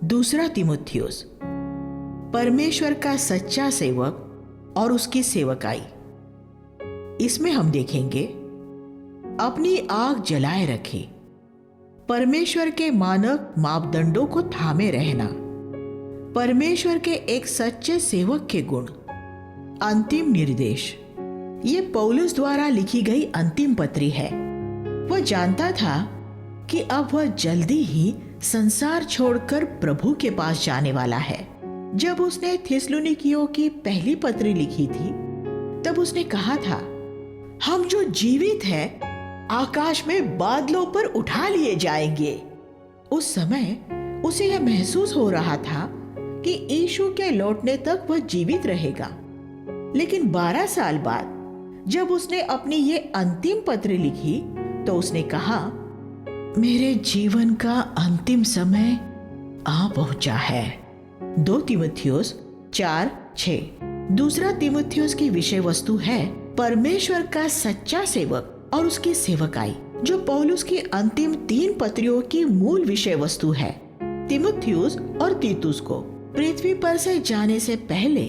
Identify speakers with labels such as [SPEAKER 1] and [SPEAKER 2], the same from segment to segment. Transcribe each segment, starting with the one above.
[SPEAKER 1] दूसरा तीमुथियुस, परमेश्वर का सच्चा सेवक और उसकी सेवकाई। इसमें हम देखेंगे, अपनी आग जलाए रखे, परमेश्वर के मानक मापदंडों को थामे रहना, परमेश्वर के एक सच्चे सेवक के गुण, अंतिम निर्देश। ये पौलुस द्वारा लिखी गई अंतिम पत्री है। वह जानता था कि अब वह जल्दी ही संसार छोड़कर प्रभु के पास जाने वाला है। जब उसने थिस्सलुनीकियों की पहली पत्री लिखी थी, तब उसने कहा था, हम जो जीवित हैं आकाश में बादलों पर उठा लिए जाएंगे। उस समय उसे यह महसूस हो रहा था कि यीशु के लौटने तक वह जीवित रहेगा। लेकिन 12 साल बाद जब उसने अपनी ये अंतिम पत्र लिखी, तो उसने कहा, मेरे जीवन का अंतिम समय आ पहुंचा है। 2 तीमुथियुस 4:6। दूसरा तीमुथियुस की विषय वस्तु है परमेश्वर का सच्चा सेवक और उसकी सेवकाई, जो पौलुस की अंतिम 3 पत्रियों की मूल विषय वस्तु है। तीमुथियुस और तीतुस को पृथ्वी पर से जाने से पहले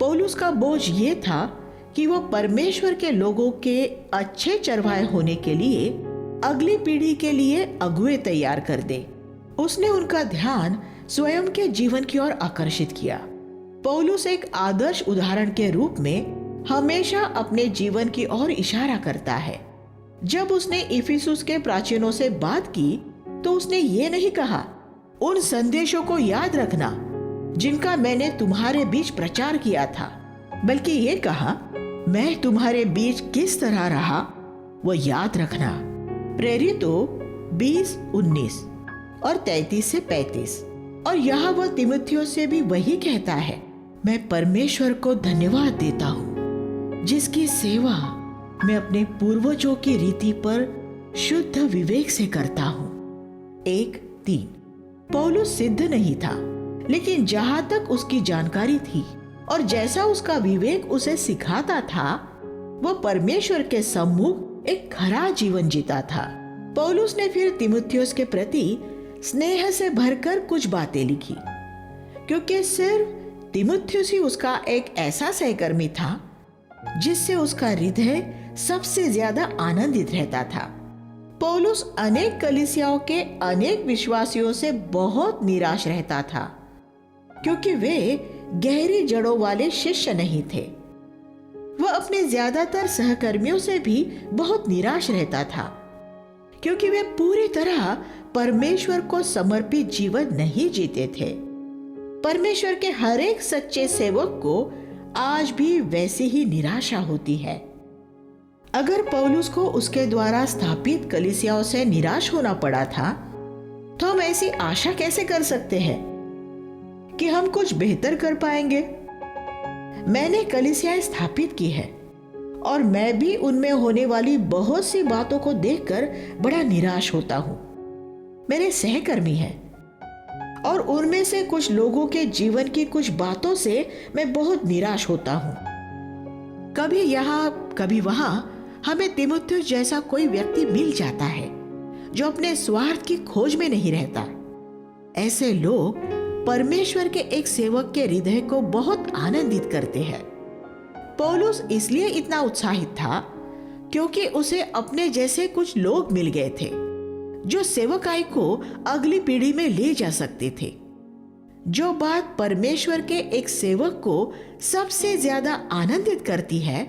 [SPEAKER 1] पौलुस का बोझ ये था कि वो परमेश्वर के लोगों के अच्छे चरवाहे होने के लिए अगली पीढ़ी के लिए अगुए तैयार कर दे। उसने उनका ध्यान स्वयं के जीवन की ओर आकर्षित किया। पौलुस एक आदर्श उदाहरण के रूप में हमेशा अपने जीवन की ओर इशारा करता है। जब उसने इफिसुस के प्राचीनों से बात की, तो उसने ये नहीं कहा, उन संदेशों को याद रखना जिनका मैंने तुम्हारे बीच प्रचार किया था, बल्कि ये कहा, मैं तुम्हारे बीच किस तरह रहा वो याद रखना। प्रेरितों 20:19 और 33 से 35। और यहाँ वह तीमुथियुस से भी वही कहता है, मैं परमेश्वर को धन्यवाद देता हूँ जिसकी सेवा मैं अपने पूर्वजों की रीति पर शुद्ध विवेक से करता हूँ। 1:3। पौलुस सिद्ध नहीं था, लेकिन जहां तक उसकी जानकारी थी और जैसा उसका विवेक उसे सिखाता था, वह परमेश्वर के सम्मुख एक खरा जीवन जीता था। पौलुस ने फिर तीमुथियुस के प्रति स्नेह से भरकर कुछ बातें लिखी, क्योंकि सिर्फ तीमुथियुस ही उसका एक ऐसा सहकर्मी था जिससे उसका हृदय सबसे ज्यादा आनंदित रहता था। पौलुस अनेक कलीसियाओं के अनेक विश्वासियों से बहुत निराश रहता था, क्योंकि वे गहरी जड़ों वाले शिष्य नहीं थे। वह अपने ज्यादातर सहकर्मियों से भी बहुत निराश रहता था, क्योंकि वे पूरी तरह परमेश्वर को समर्पित जीवन नहीं जीते थे। परमेश्वर के हर एक सच्चे सेवक को आज भी वैसी ही निराशा होती है। अगर पौलुस को उसके द्वारा स्थापित कलीसियाओं से निराश होना पड़ा था, तो हम ऐसी आशा कैसे कर सकते हैं कि हम कुछ बेहतर कर पाएंगे। मैंने कलीसियाएं स्थापित की है और मैं भी उनमें होने वाली बहुत सी बातों को देखकर बड़ा निराश होता हूं। मेरे सहकर्मी हैं और उनमें से कुछ लोगों के जीवन की कुछ बातों से मैं बहुत निराश होता हूं। कभी यहाँ कभी वहां हमें तीमुथियुस जैसा कोई व्यक्ति मिल जाता है जो अपने स्वार्थ की खोज में नहीं रहता। ऐसे लोग परमेश्वर के एक सेवक के हृदय को बहुत आनंदित करते हैं। पौलुस इसलिए इतना उत्साहित था क्योंकि उसे अपने जैसे कुछ लोग मिल गए थे जो सेवकाई को अगली पीढ़ी में ले जा सकते थे। जो बात परमेश्वर के एक सेवक को सबसे ज्यादा आनंदित करती है,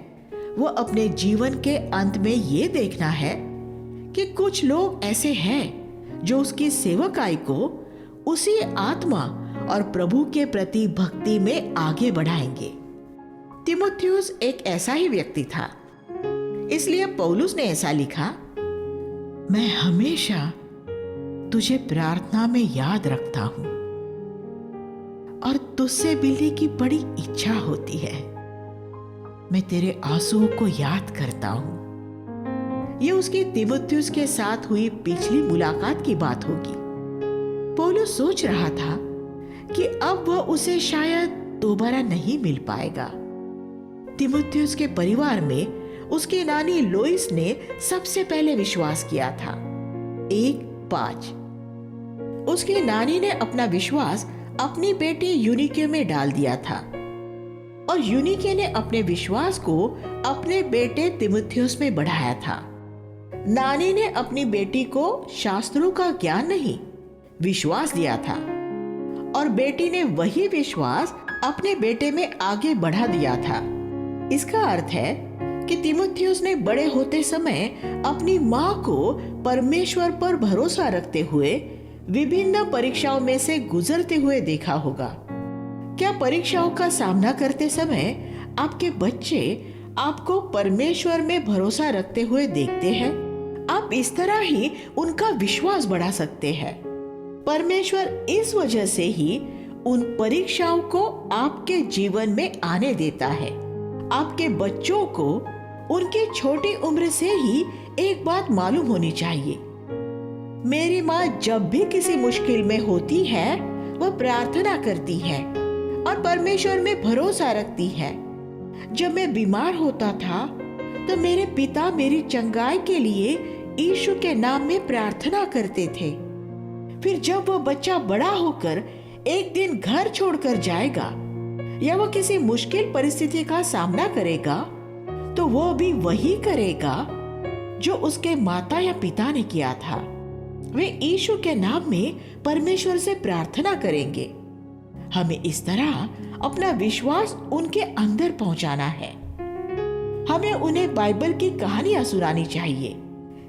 [SPEAKER 1] वो अपने जीवन के अंत में ये देखना है कि कुछ लोग ऐसे हैं जो उसकी सेवकाई को उसी आत्मा और प्रभु के प्रति भक्ति में आगे बढ़ाएंगे। तीमुथियुस एक ऐसा ही व्यक्ति था, इसलिए पौलुस ने ऐसा लिखा, मैं हमेशा तुझे प्रार्थना में याद रखता हूं और तुझसे मिलने की बड़ी इच्छा होती है। मैं तेरे आंसुओं को याद करता हूं। यह उसकी तीमुथियुस के साथ हुई पिछली मुलाकात की बात होगी। पौलुस सोच रहा था कि अब वह उसे शायद दोबारा नहीं मिल पाएगा। तीमुथियुस के परिवार में उसकी नानी लोइस ने सबसे पहले विश्वास किया था। 1:5। उसकी नानी ने अपना विश्वास अपनी बेटी यूनिके में डाल दिया था और यूनिके ने अपने विश्वास को अपने बेटे तीमुथियुस में बढ़ाया था। नानी ने अपनी बेटी को शास्त्रों का ज्ञान नहीं, विश्वास दिया था और बेटी ने वही विश्वास अपने बेटे में आगे बढ़ा दिया था। इसका अर्थ है कि तीमुथियुस ने बड़े होते समय अपनी माँ को परमेश्वर पर भरोसा रखते हुए विभिन्न परीक्षाओं में से गुजरते हुए देखा होगा। क्या परीक्षाओं का सामना करते समय आपके बच्चे आपको परमेश्वर में भरोसा रखते हुए देखते हैं? आप इस तरह ही उनका विश्वास बढ़ा सकते हैं। परमेश्वर इस वजह से ही उन परीक्षाओं को आपके जीवन में आने देता है। आपके बच्चों को उनकी छोटी उम्र से ही एक बात मालूम होनी चाहिए, मेरी माँ जब भी किसी मुश्किल में होती है वह प्रार्थना करती है और परमेश्वर में भरोसा रखती है। जब मैं बीमार होता था तो मेरे पिता मेरी चंगाई के लिए यीशु के नाम में प्रार्थना करते थे। फिर जब वह बच्चा बड़ा होकर एक दिन घर छोड़कर जाएगा या वह किसी मुश्किल परिस्थिति का सामना करेगा तो वो भी वही करेगा जो उसके माता या पिता ने किया था। वे यीशु के नाम में परमेश्वर से प्रार्थना करेंगे। हमें इस तरह अपना विश्वास उनके अंदर पहुंचाना है। हमें उन्हें बाइबल की कहानियां सुनानी चाहिए,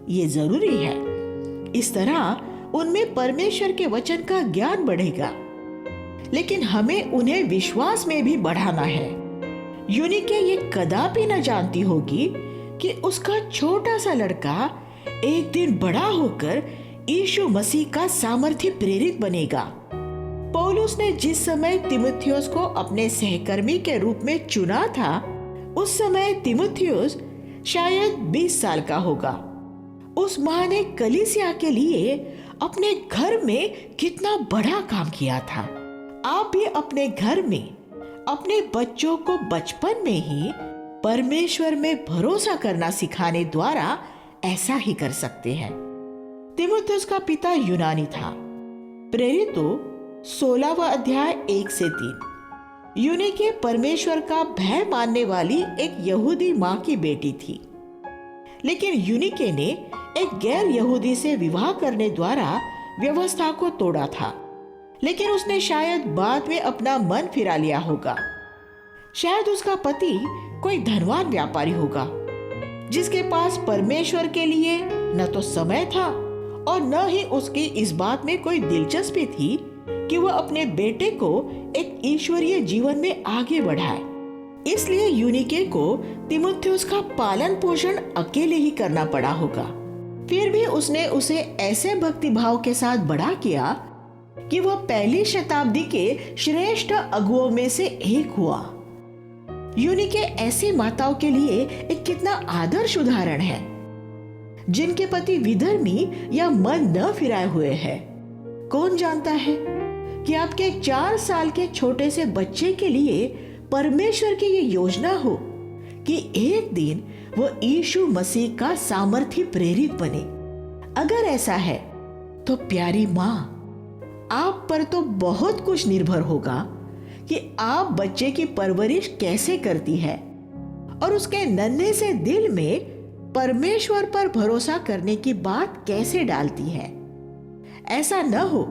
[SPEAKER 1] ये जरूरी है। इस तरह उनमें परमेश्वर के वचन का ज्ञान बढ़ेगा, लेकिन हमें उन्हें विश्वास में भी बढ़ाना है। यूनिके ये कदापि न जानती होगी कि उसका छोटा सा लड़का एक दिन बड़ा होकर यीशु मसीह का सामर्थ्य प्रेरित बनेगा। पौलुस ने जिस समय तीमुथियुस को अपने सहकर्मी के रूप में चुना था, उस समय तीमुथियुस शायद 20 साल का होगा। उस माँ ने कलीसिया के लिए अपने घर में कितना बड़ा काम किया था। आप भी अपने घर में अपने बच्चों को बचपन में ही परमेश्वर में भरोसा करना सिखाने द्वारा ऐसा ही कर सकते हैं। तीमुथियुस का पिता यूनानी था। प्रेरितों 16वां अध्याय 1 से 3। यूनिके परमेश्वर का भय मानने वाली एक यहूदी माँ की बेटी थी, लेकिन यूनिके ने एक गैर यहूदी से विवाह करने द्वारा व्यवस्था को तोड़ा था। लेकिन उसने शायद बाद में अपना मन फिरा लिया होगा। शायद उसका पति कोई धनवान व्यापारी होगा जिसके पास परमेश्वर के लिए न तो समय था और न ही उसकी इस बात में कोई दिलचस्पी थी कि वह अपने बेटे को एक ईश्वरीय जीवन में आगे बढ़ाए। इसलिए यूनिके को तीमुथियुस का पालन पोषण अकेले ही करना पड़ा होगा। फिर भी उसने उसे ऐसे भक्तिभाव के साथ बड़ा किया कि वह पहली शताब्दी के श्रेष्ठ अगुओं में से एक हुआ। यूनिके ऐसी माताओं के लिए एक कितना आदर्श उदाहरण है जिनके पति विधर्मी या मन न फिराए हुए हैं। कौन जानता है कि आपके 4 साल के छोटे से बच्चे के लिए परमेश्वर की ये योजना हो कि एक दिन वो यीशु मसीह का सामर्थ्य प्रेरित बने। अगर ऐसा है तो प्यारी माँ, आप पर तो बहुत कुछ निर्भर होगा कि आप बच्चे की परवरिश कैसे करती है और उसके नन्हे से दिल में परमेश्वर पर भरोसा करने की बात कैसे डालती है। ऐसा न हो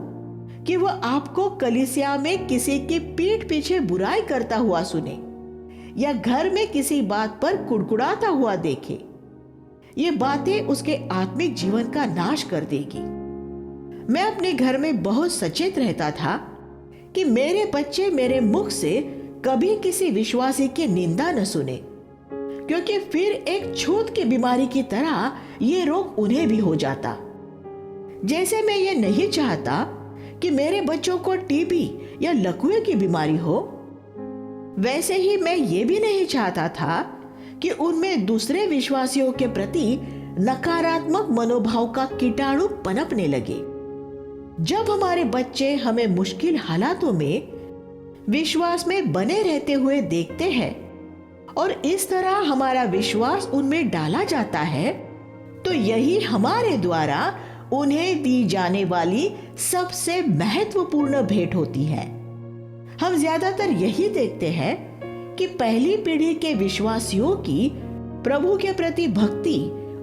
[SPEAKER 1] कि वह आपको कलीसिया में किसी की पीठ पीछे बुराई करता हुआ सुने या घर में किसी बात पर कुड़कुड़ाता हुआ देखे। ये बातें उसके आत्मिक जीवन का नाश कर देगी। मैं अपने घर में बहुत सचेत रहता था कि मेरे बच्चे मेरे मुख से कभी किसी विश्वासी की निंदा न सुने, क्योंकि फिर एक छूत की बीमारी की तरह ये रोग उन्हें भी हो जाता। जैसे मैं ये नहीं चाहता कि मेरे बच्चों को टीबी या लकवे की बीमारी हो, वैसे ही मैं ये भी नहीं चाहता था कि उनमें दूसरे विश्वासियों के प्रति नकारात्मक मनोभाव का कीटाणु पनपने लगे। जब हमारे बच्चे हमें मुश्किल हालातों में विश्वास में बने रहते हुए देखते हैं और इस तरह हमारा विश्वास उनमें डाला जाता है, तो यही हमारे द्वारा उन्हें दी जाने वाली सबसे महत्वपूर्ण भेंट होती है। हम ज्यादातर यही देखते हैं कि पहली पीढ़ी के विश्वासियों की प्रभु के प्रति भक्ति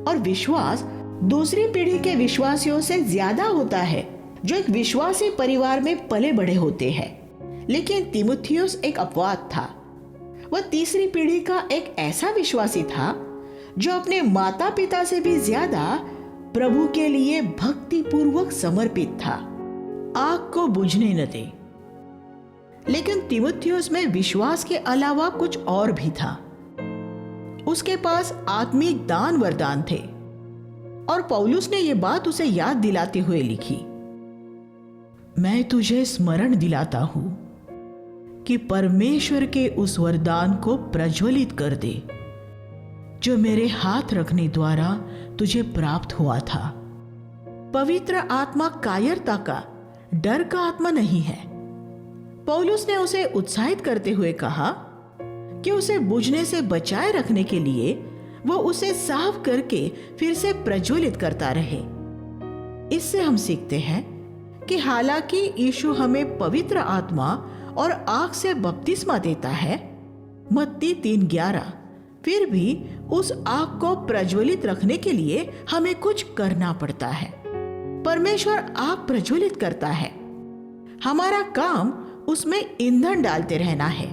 [SPEAKER 1] और विश्वास दूसरी पीढ़ी के विश्वासियों से ज्यादा होता है, जो एक विश्वासी परिवार में पले बढ़े होते हैं। लेकिन तीमुथियुस एक अपवाद था। वह तीसरी पीढ़ी का एक ऐसा विश्वासी था जो अपने माता पिता से भी ज्यादा प्रभु के लिए भक्ति पूर्वक समर्पित था। आग को बुझने न दे। लेकिन तीमुथियुस में विश्वास के अलावा कुछ और भी था। उसके पास आत्मिक दान वरदान थे और पौलुस ने यह बात उसे याद दिलाते हुए लिखी, मैं तुझे स्मरण दिलाता हूं कि परमेश्वर के उस वरदान को प्रज्वलित कर दे जो मेरे हाथ रखने द्वारा तुझे प्राप्त हुआ था। पवित्र आत्मा कायरता का, डर का आत्मा नहीं है। पौलुस ने उसे उत्साहित करते हुए कहा कि उसे बुझने से बचाए रखने के लिए वो उसे साफ करके फिर से प्रज्वलित करता रहे। इससे हम सीखते हैं कि हालांकि यीशु हमें पवित्र आत्मा और आग से बपतिस्मा देता है, मत्ती 3:11, फिर भी उस आग को प्रज्वलित रखने के लिए हमें कुछ करना पड़ता है। परमेश्वर आग प्रज्वलित करता है, हमारा काम उसमें ईंधन डालते रहना है।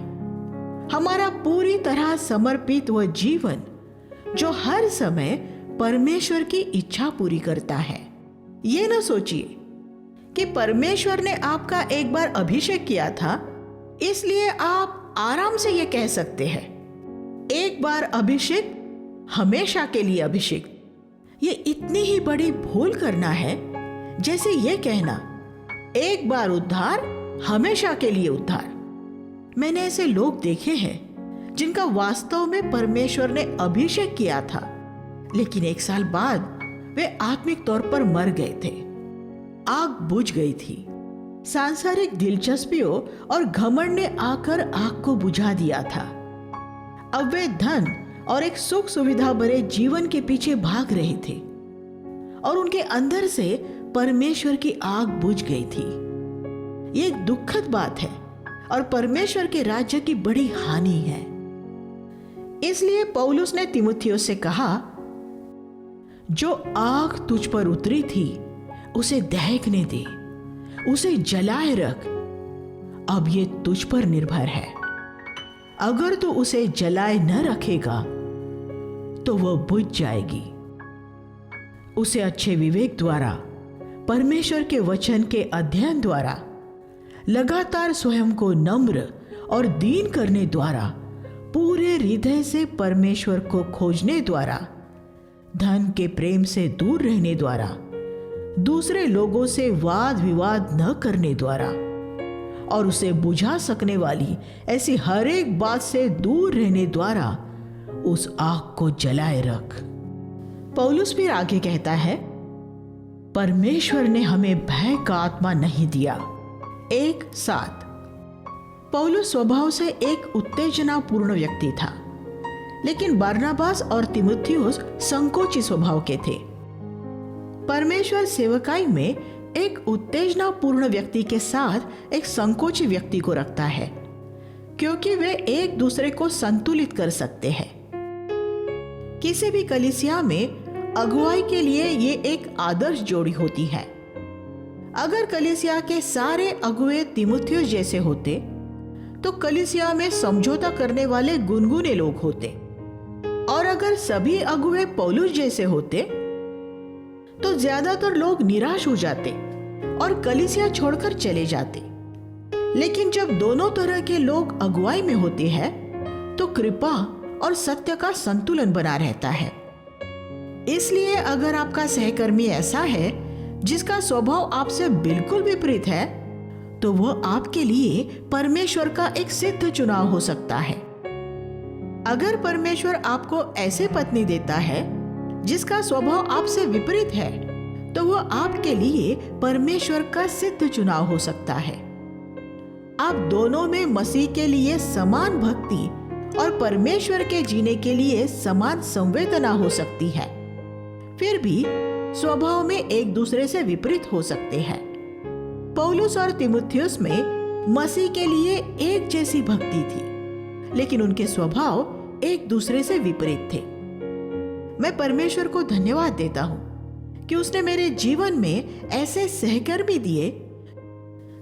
[SPEAKER 1] हमारा पूरी तरह समर्पित वह जीवन जो हर समय परमेश्वर की इच्छा पूरी करता है। ये न सोचिए कि परमेश्वर ने आपका एक बार अभिषेक किया था, इसलिए आप आराम से ये कह सकते हैं, एक बार अभिषेक हमेशा के लिए अभिषेक। ये इतनी ही बड़ी भूल करना है जैसे ये कहना, एक बार उद्धार हमेशा के लिए उद्धार। मैंने ऐसे लोग देखे हैं जिनका वास्तव में परमेश्वर ने अभिषेक किया था, लेकिन 1 साल बाद वे आत्मिक तौर पर मर गए थे। आग बुझ गई थी। सांसारिक दिलचस्पियों और घमंड ने आकर आग को बुझा दिया था। अब वे धन और एक सुख सुविधा भरे जीवन के पीछे भाग रहे थे और उनके अंदर से परमेश्वर की आग बुझ गई थी। ये एक दुखद बात है और परमेश्वर के राज्य की बड़ी हानि है। इसलिए पौलुस ने तीमुथियुस से कहा, जो आग तुझ पर उतरी थी उसे दहकने दे, उसे जलाए रख। अब ये तुझ पर निर्भर है। अगर तू उसे जलाए न रखेगा तो वह बुझ जाएगी। उसे अच्छे विवेक द्वारा, परमेश्वर के वचन के अध्ययन द्वारा, लगातार स्वयं को नम्र और दीन करने द्वारा, पूरे हृदय से परमेश्वर को खोजने द्वारा, धन के प्रेम से दूर रहने द्वारा, दूसरे लोगों से वाद विवाद न करने द्वारा और उसे बुझा सकने वाली ऐसी हर एक बात से दूर रहने द्वारा उस आग को जलाए रख। पौलुस फिर आगे कहता है, परमेश्वर ने हमें भय का आत्मा नहीं दिया। 1:7। पौलुस स्वभाव से एक उत्तेजनापूर्ण व्यक्ति था, लेकिन बरनबास और तीमुथियुस संकोची स्वभाव के थे। परमेश्वर सेवकाई में एक उत्तेजनापूर्ण व्यक्ति के साथ एक संकोची व्यक्ति को रखता है, क्योंकि वे एक दूसरे को संतुलित कर सकते हैं। किसी भी कलीसिया में अगुवाई के लिए ये एक आदर्श जोड़ी होती है। अगर कलीसिया के सारे अगुवे तीमुथियुस जैसे होते तो कलीसिया में समझौता करने वाले गुनगुने लोग होते, और अगर सभी अगुवे पौलुस जैसे होते तो ज्यादातर लोग निराश हो जाते और कलीसिया छोड़कर चले जाते। लेकिन जब दोनों तरह के लोग अगुवाई में होते हैं तो कृपा और सत्य का संतुलन बना रहता है। इसलिए अगर आपका सहकर्मी ऐसा है जिसका स्वभाव आपसे बिल्कुल विपरीत है, तो वह आपके लिए परमेश्वर का एक सिद्ध चुनाव हो सकता है। अगर परमेश्वर आपको ऐसे पत्नी देता है जिसका स्वभाव आपसे विपरीत है, तो वह आपके लिए परमेश्वर का सिद्ध चुनाव हो सकता है। आप दोनों में मसीह के लिए समान भक्ति और परमेश्वर के जीने के लिए समान संवेदना हो सकती है। फिर भी स्वभाव में एक दूसरे से विपरीत हो सकते हैं। पौलुस और तीमुथियुस में मसीह के लिए एक जैसी भक्ति थी, लेकिन उनके स्वभाव एक दूसरे से विपरीत थे। मैं परमेश्वर को धन्यवाद देता हूं कि उसने मेरे जीवन में ऐसे सहकर्मी दिए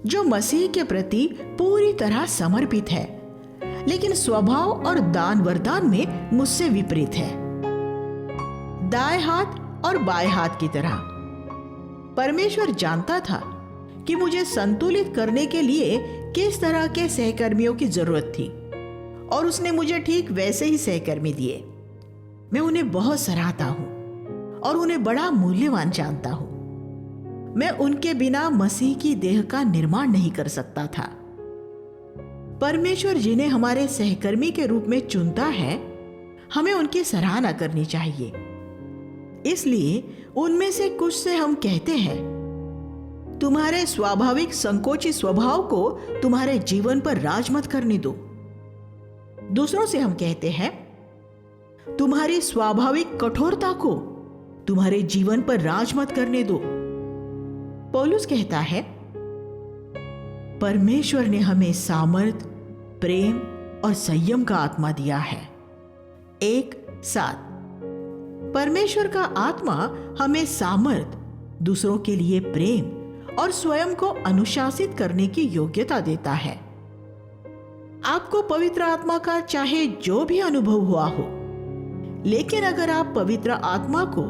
[SPEAKER 1] जो मसीह के प्रति पूरी तरह समर्पित है, लेकिन स्वभाव और दान वरदान में मुझसे विपरीत है। दाएं हाथ और बाएं हाथ की तरह। परमेश्वर जानता था कि मुझे संतुलित करने के लिए किस तरह के सहकर्मियों की जरूरत थी, और उसने मुझे ठीक वैसे ही सहकर्मी दिए। मैं उन्हें बहुत सराहता हूं और उन्हें बड़ा मूल्यवान जानता हूं। मैं उनके बिना मसीह की देह का निर्माण नहीं कर सकता था। परमेश्वर जिन्हें हमारे सहकर्मी के रूप में चुनता है, हमें उनकी सराहना करनी चाहिए। इसलिए उनमें से कुछ से हम कहते हैं, तुम्हारे स्वाभाविक संकोची स्वभाव को तुम्हारे जीवन पर राज मत करने दो। दूसरों से हम कहते हैं, तुम्हारी स्वाभाविक कठोरता को तुम्हारे जीवन पर राज मत करने दो। पौलुस कहता है, परमेश्वर ने हमें सामर्थ, प्रेम और संयम का आत्मा दिया है। 1:7। परमेश्वर का आत्मा हमें सामर्थ, दूसरों के लिए प्रेम और स्वयं को अनुशासित करने की योग्यता देता है। आपको पवित्र आत्मा का चाहे जो भी अनुभव हुआ हो, लेकिन अगर आप पवित्र आत्मा को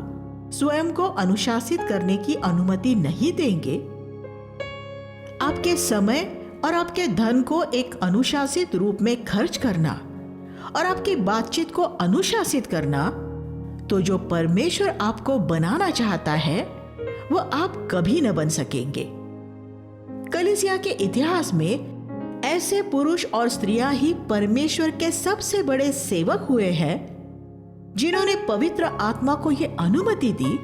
[SPEAKER 1] स्वयं को अनुशासित करने की अनुमति नहीं देंगे, आपके समय और आपके धन को एक अनुशासित रूप में खर्च करना और आपकी बातचीत को अनुशासित करना, तो जो परमेश्वर आपको बनाना चाहता है वो आप कभी न बन सकेंगे। कलीसिया के इतिहास में ऐसे पुरुष और स्त्रियां ही परमेश्वर के सबसे बड़े सेवक हुए हैं जिन्होंने पवित्र आत्मा को यह अनुमति दी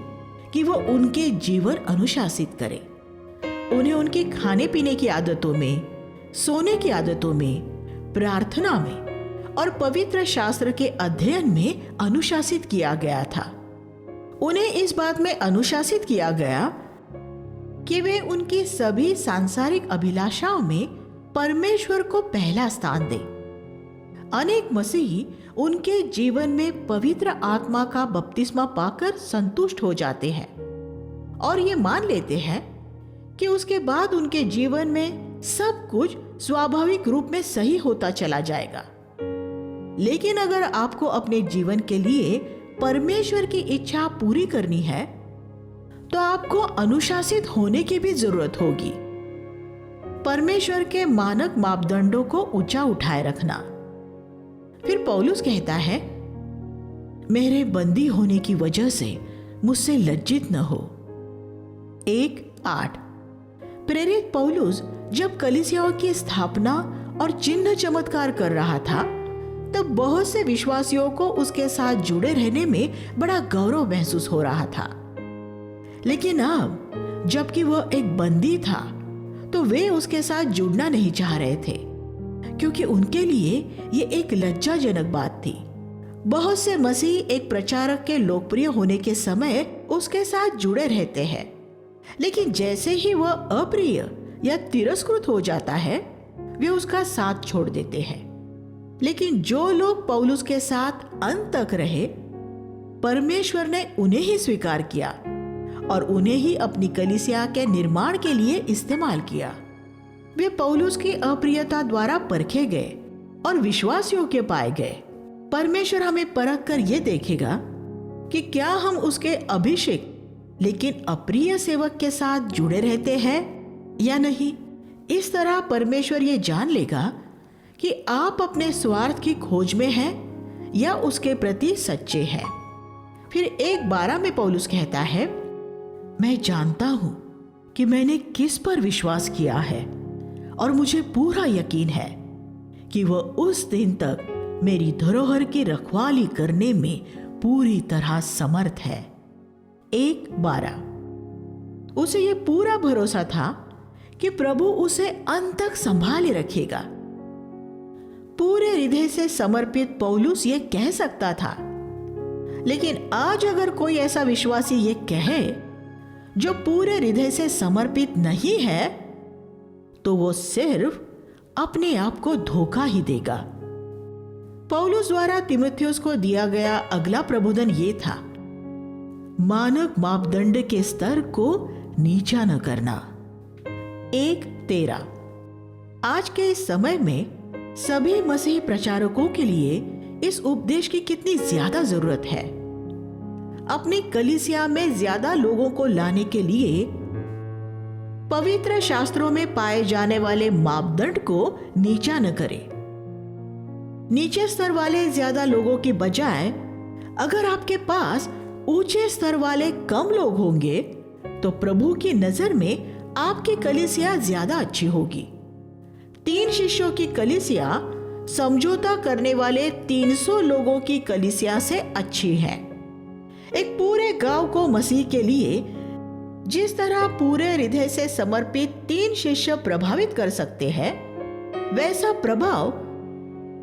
[SPEAKER 1] कि वो उनके जीवन अनुशासित करे। उन्हें उनकी खाने पीने की आदतों में, सोने की आदतों में, प्रार्थना में और पवित्र शास्त्र के अध्ययन में अनुशासित किया गया था। उन्हें इस बात में अनुशासित किया गया कि वे उनकी सभी सांसारिक अभिलाषाओं में परमेश्वर को पहला स्थान दें। अनेक मसीही उनके जीवन में पवित्र आत्मा का बपतिस्मा पाकर संतुष्ट हो जाते हैं और ये मान लेते हैं कि उसके बाद उनके जीवन में सब कुछ स्वाभाविक रूप में सही होता चला जाएगा। लेकिन अगर आपको अपने जीवन के लिए परमेश्वर की इच्छा पूरी करनी है, तो आपको अनुशासित होने की भी जरूरत होगी। परमेश्वर के मानक मापदंडों को ऊंचा उठाए रखना। फिर पौलुस कहता है, मेरे बंदी होने की वजह से मुझसे लज्जित न हो। 1:8। प्रेरित पौलुस जब कलीसियाओं की स्थापना और चिन्ह चमत्कार कर रहा था, तब बहुत से विश्वासियों को उसके साथ जुड़े रहने में बड़ा गौरव महसूस हो रहा था। लेकिन अब जबकि वह एक बंदी था, तो वे उसके साथ जुड़ना नहीं चाह रहे थे, क्योंकि उनके लिए ये एक लज्जाजनक बात थी। बहुत से मसीह एक प्रचारक के लोकप्रिय होने के समय उसके साथ जुड़े रहते हैं, लेकिन जैसे ही वह अप्रिय या तिरस्कृत हो जाता है, वे उसका साथ छोड़ देते हैं। लेकिन जो लोग पौलुस के साथ अंत तक रहे, परमेश्वर ने उन्हें ही स्वीकार किया और उन्हें ही अपनी कलीसिया के निर्माण के लिए इस्तेमाल किया। वे पौलुस की अप्रियता द्वारा परखे गए और विश्वासियों के पाए गए। परमेश्वर हमें परख कर यह देखेगा कि क्या हम उसके अभिषेक लेकिन अप्रिय सेवक के साथ जुड़े रहते हैं या नहीं। इस तरह परमेश्वर ये जान लेगा कि आप अपने स्वार्थ की खोज में हैं या उसके प्रति सच्चे हैं। फिर 1:12 में पौलुस कहता है, मैं जानता हूं कि मैंने किस पर विश्वास किया है और मुझे पूरा यकीन है कि वह उस दिन तक मेरी धरोहर की रखवाली करने में पूरी तरह समर्थ है। 1:12। उसे यह पूरा भरोसा था कि प्रभु उसे अंत तक संभाले रखेगा। पूरे हृदय से समर्पित पौलुस ये कह सकता था, लेकिन आज अगर कोई ऐसा विश्वासी ये कहे जो पूरे हृदय से समर्पित नहीं है तो वो सिर्फ अपने आप को धोखा ही देगा। पौलुस द्वारा तीमुथियुस को दिया गया अगला प्रबोधन ये था, मानक मापदंड के स्तर को नीचा न करना। 1:13। आज के इस समय में सभी मसीही प्रचारकों के लिए इस उपदेश की कितनी ज्यादा जरूरत है। अपनी कलीसिया में ज्यादा लोगों को लाने के लिए पवित्र शास्त्रों में पाए जाने वाले मापदंड को नीचा न करें। नीचे स्तर वाले ज्यादा लोगों के बजाय अगर आपके पास ऊंचे स्तर वाले कम लोग होंगे तो प्रभु की नजर में आपकी कलीसिया ज्यादा अच्छी होगी। 3 शिष्यों की कलीसिया समझौता करने वाले 300 लोगों की कलीसिया से अच्छी है। एक पूरे गांव को मसीह के लिए जिस तरह पूरे हृदय से समर्पित 3 शिष्य प्रभावित कर सकते हैं, वैसा प्रभाव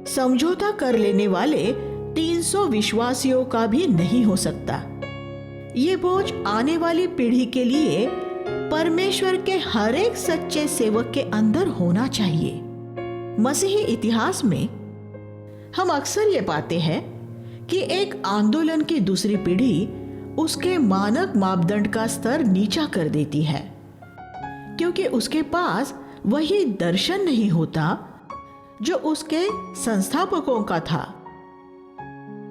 [SPEAKER 1] समझौता कर लेने वाले 300 विश्वासियों का भी नहीं हो सकता। ये बोझ आने वाली पीढ़ी के लिए परमेश्वर के हर एक सच्चे सेवक के अंदर होना चाहिए। मसीही इतिहास में हम अक्सर ये पाते हैं कि एक आंदोलन की दूसरी पीढ़ी उसके मानक मापदंड का स्तर नीचा कर देती है, क्योंकि उसके पास वही दर्शन नहीं होता जो उसके संस्थापकों का था।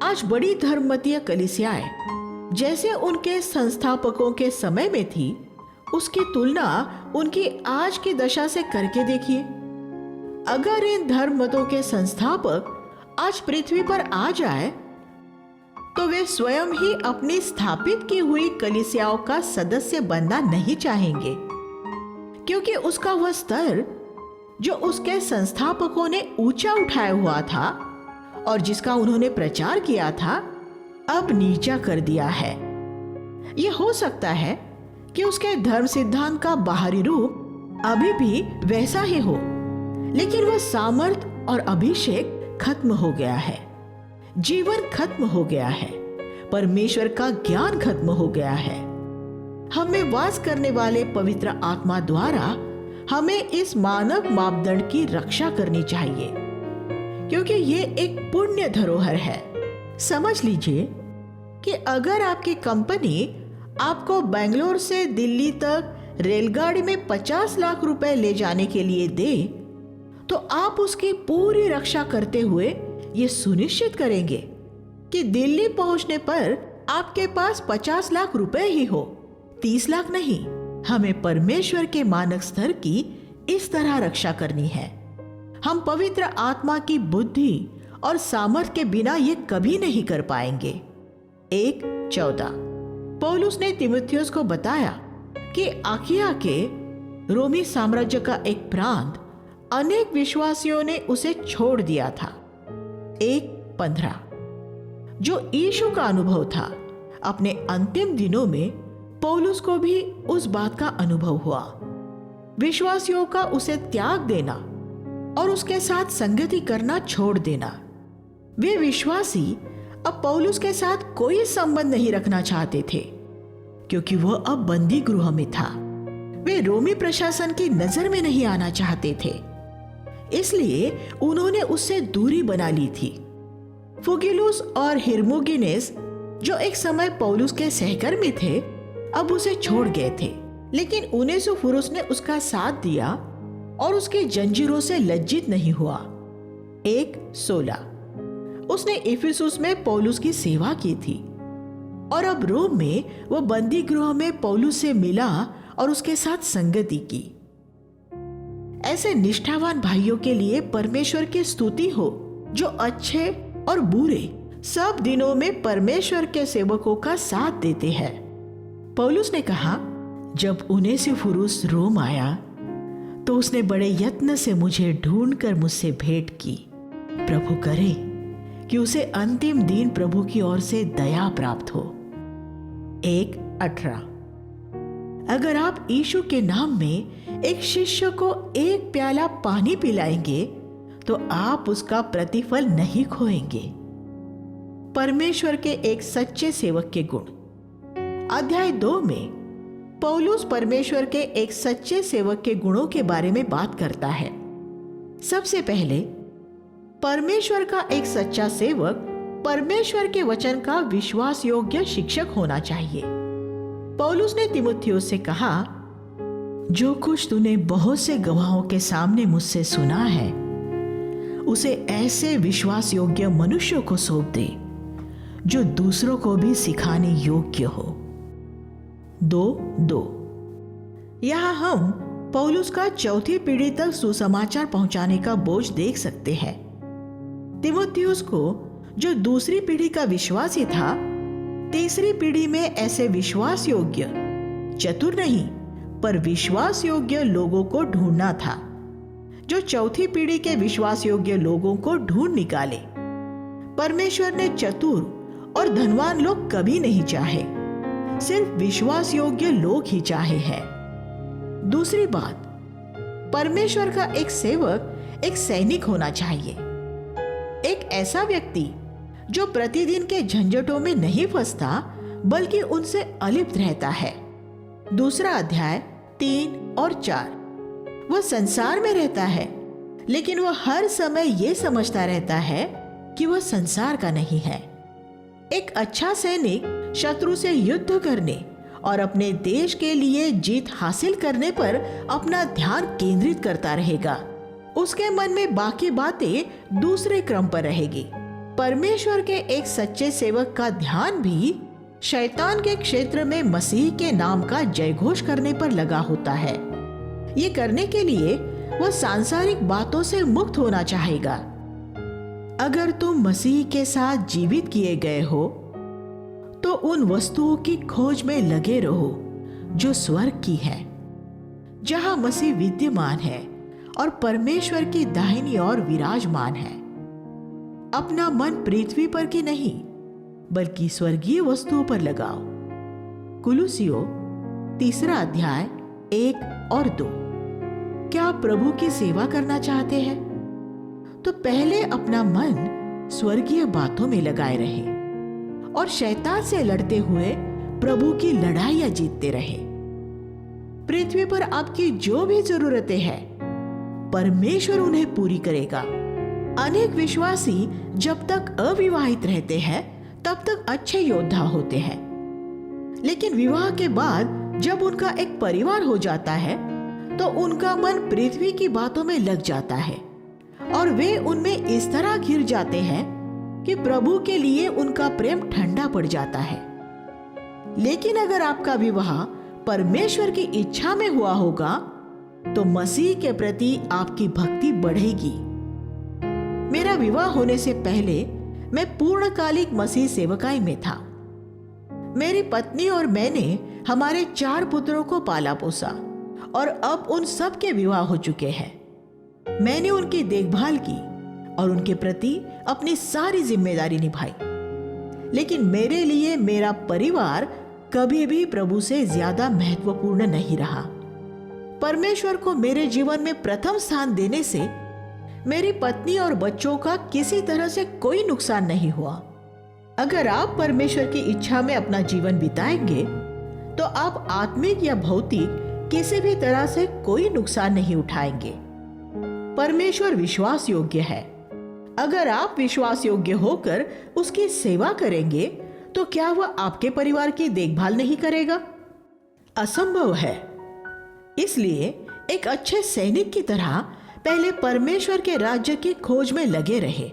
[SPEAKER 1] आज बड़ी धर्ममतीय कलीसियाएं जैसे उनके संस्थापकों के समय में थी, उसकी तुलना उनकी आज की दशा से करके देखिए। अगर इन धर्म मतों के संस्थापक आज पृथ्वी पर आ जाए तो वे स्वयं ही अपनी स्थापित की हुई कलीसियाओं का सदस्य बनना नहीं चाहेंगे, क्योंकि उसका वह स्तर जो उसके संस्थापकों ने ऊंचा उठाया हुआ था और जिसका उन्होंने प्रचार किया था, अब नीचा कर दिया है। यह हो सकता है कि उसके धर्म सिद्धांत का बाहरी रूप अभी भी वैसा ही हो, लेकिन वह सामर्थ और अभिषेक खत्म हो गया है, जीवन खत्म हो गया है, परमेश्वर का ज्ञान खत्म हो गया है। हमें वास करने वाले पवित्र आत्मा द्वारा हमें इस मानक मापदंड की रक्षा करनी चाहिए, क्योंकि ये एक पुण्य धरोहर है। समझ लीजिए कि अगर आपकी कंपनी आपको बेंगलोर से दिल्ली तक रेलगाड़ी में 50 लाख रुपए ले जाने के लिए दे, तो आप उसकी पूरी रक्षा करते हुए ये सुनिश्चित करेंगे कि दिल्ली पहुंचने पर आपके पास 50 लाख रुपए ही हो, 30 लाख नहीं। हमें परमेश्वर के मानक स्तर की इस तरह रक्षा करनी है। हम पवित्र आत्मा की बुद्धि और सामर्थ के बिना ये कभी नहीं कर पाएंगे। 1:14। पौलुस ने तीमुथियुस को बताया कि आखिया के रोमी साम्राज्य का एक प्रांत अनेक विश्वासियों ने उसे छोड़ दिया था। 1:15। जो यीशु का अनुभव था, अपने अंतिम दिनों में पौलुस को भी उस बात का अनुभव हुआ। विश्वासियों का उसे त्याग देना और उसके साथ संगति करना छोड़ देना। वे विश्वासी अब पौलुस के साथ कोई संबंध नहीं रखना चाहते थे, क्योंकि वह अब बंदी गृह में था। वे रोमी प्रशासन की नजर में नहीं आना चाहते थे, इसलिए उन्होंने उससे दूरी बना ली थी। फुगिलुस और हिरमुगिनेस, जो एक समय पौलुस के सहकर्मी थे, अब उसे छोड़ गए थे, लेकिन उनेसिफुरुस ने उसका साथ दिया और उसकी जंजीरों से लज्जित नहीं हुआ। 1:16। उसने इफिसुस में पौलुस की सेवा की थी और अब रोम में वह बंदी गृह में पौलुस से मिला और उसके साथ संगति की। ऐसे निष्ठावान भाइयों के लिए परमेश्वर की स्तुति हो, जो अच्छे और बुरे सब दिनों में परमेश्वर के सेवकों का साथ देते हैं। पौलुस ने कहा, जब उनेसिफुरुस रोम आया तो उसने बड़े यत्न से मुझे ढूंढकर मुझसे भेंट की। प्रभु करे कि उसे अंतिम दिन प्रभु की ओर से दया प्राप्त हो। 1:18। अगर आप यीशु के नाम में एक शिष्य को एक प्याला पानी पिलाएंगे तो आप उसका प्रतिफल नहीं खोएंगे। परमेश्वर के एक सच्चे सेवक के गुण। अध्याय 2 में पौलुस परमेश्वर के एक सच्चे सेवक के गुणों के बारे में बात करता है। सबसे पहले, परमेश्वर का एक सच्चा सेवक परमेश्वर के वचन का विश्वास योग्य शिक्षक होना चाहिए। पौलुस ने तीमुथियुस से कहा, जो कुछ तूने बहुत से गवाहों के सामने मुझसे सुना है, उसे ऐसे विश्वास योग्य मनुष्यों को सौंप दे जो दूसरों को भी सिखाने योग्य हो। 2:2 यहां हम पौलुस का चौथी पीढ़ी तक सुसमाचार पहुंचाने का बोझ देख सकते हैं। तीमुथियुस को, जो दूसरी पीढ़ी का विश्वासी था, तीसरी पीढ़ी में ऐसे विश्वास योग्य, चतुर नहीं पर विश्वास योग्य लोगों को ढूंढना था, जो चौथी पीढ़ी के विश्वास योग्य लोगों को ढूंढ निकाले। परमेश्वर ने चतुर और धनवान लोग कभी नहीं चाहे, सिर्फ विश्वास योग्य लोग ही चाहे हैं। दूसरी बात, परमेश्वर का एक सेवक एक सैनिक होना चाहिए, एक ऐसा व्यक्ति जो प्रतिदिन के झंझटों में नहीं फंसता बल्कि उनसे अलिप्त रहता है। 2 अध्याय 3 और 4। वह संसार में रहता है, लेकिन वह हर समय यह समझता रहता है कि वह संसार का नहीं है। एक अच्छा सैनिक शत्रु से युद्ध करने और अपने देश के लिए जीत हासिल करने पर अपना ध्यान केंद्रित करता रहेगा। उसके मन में बाकी बातें दूसरे क्रम पर रहेगी। परमेश्वर के एक सच्चे सेवक का ध्यान भी शैतान के क्षेत्र में मसीह के नाम का जयघोष करने पर लगा होता है। ये करने के लिए वह सांसारिक बातों से मुक्त होना चाहेगा। अगर तुम मसीह के साथ जीवित किए गए हो तो उन वस्तुओं की खोज में लगे रहो जो स्वर्ग की है, जहां मसीह विद्यमान है और परमेश्वर की दाहिनी ओर विराजमान है। अपना मन पृथ्वी पर की नहीं बल्कि स्वर्गीय वस्तुओं पर लगाओ। कुलुसियों 3 अध्याय 1 और 2। क्या आप प्रभु की सेवा करना चाहते हैं तो पहले अपना मन स्वर्गीय बातों में लगाए रहे और शैतान से लड़ते हुए प्रभु की लड़ाइयां जीतते रहे। पृथ्वी पर आपकी जो भी जरूरतें हैं, परमेश्वर उन्हें पूरी करेगा। अनेक विश्वासी जब तक अविवाहित रहते हैं तब तक अच्छे योद्धा होते हैं, लेकिन विवाह के बाद जब उनका एक परिवार हो जाता है तो उनका मन पृथ्वी की बातों में लग जाता है और वे उनमें इस तरह घिर जाते हैं कि प्रभु के लिए उनका प्रेम ठंडा पड़ जाता है। लेकिन अगर आपका विवाह परमेश्वर की इच्छा में हुआ होगा तो मसीह के प्रति आपकी भक्ति बढ़ेगी। मेरा विवाह होने से पहले मैं पूर्णकालिक मसीह सेवकाई में था। मेरी पत्नी और मैंने हमारे 4 पुत्रों को पाला पोसा और अब उन सब के विवाह हो चुके हैं। मैंने उनकी देखभाल की और उनके प्रति अपनी सारी जिम्मेदारी निभाई, लेकिन मेरे लिए मेरा परिवार कभी भी प्रभु से ज्यादा महत्वपूर्ण नहीं रहा। परमेश्वर को मेरे जीवन में प्रथम स्थान देने से मेरी पत्नी और बच्चों का किसी तरह से कोई नुकसान नहीं हुआ। अगर आप परमेश्वर की इच्छा में अपना जीवन बिताएंगे तो आप आत्मिक या भौतिक किसी भी तरह से कोई नुकसान नहीं उठाएंगे। परमेश्वर विश्वास योग्य है। अगर आप विश्वास योग्य होकर उसकी सेवा करेंगे तो क्या वह आपके परिवार की देखभाल नहीं करेगा? असंभव है। इसलिए एक अच्छे सैनिक की तरह पहले परमेश्वर के राज्य की खोज में लगे रहे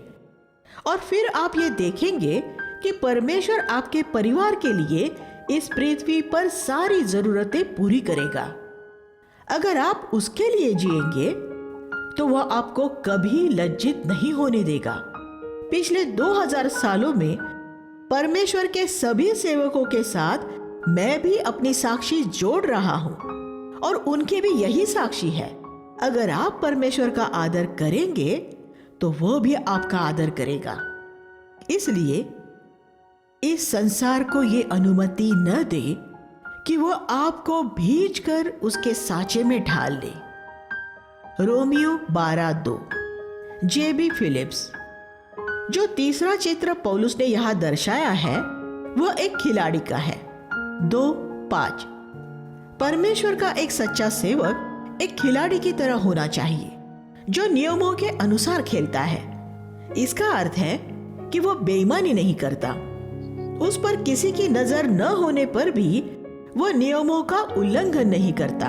[SPEAKER 1] और फिर आप ये देखेंगे कि परमेश्वर आपके परिवार के लिए इस पृथ्वी पर सारी जरूरतें पूरी करेगा। अगर आप उसके लिए जिएंगे तो वह आपको कभी लज्जित नहीं होने देगा। पिछले 2000 सालों में परमेश्वर के सभी सेवकों के साथ मैं भी अपनी साक्षी जोड़ रहा हूं और उनके भी यही साक्षी है। अगर आप परमेश्वर का आदर करेंगे तो वह भी आपका आदर करेगा। इसलिए इस संसार को यह अनुमति न दे कि वह आपको भींच कर उसके साँचे में ढाल ले। रोमियो 12:2। जेबी फिलिप्स। जो तीसरा चित्र पौलुस ने यहां दर्शाया है वह एक खिलाड़ी का है। 2:5। परमेश्वर का एक सच्चा सेवक एक खिलाड़ी की तरह होना चाहिए जो नियमों के अनुसार खेलता है। इसका अर्थ है कि वो बेईमानी नहीं करता। उस पर किसी की नजर न होने पर भी वो नियमों का उल्लंघन नहीं करता।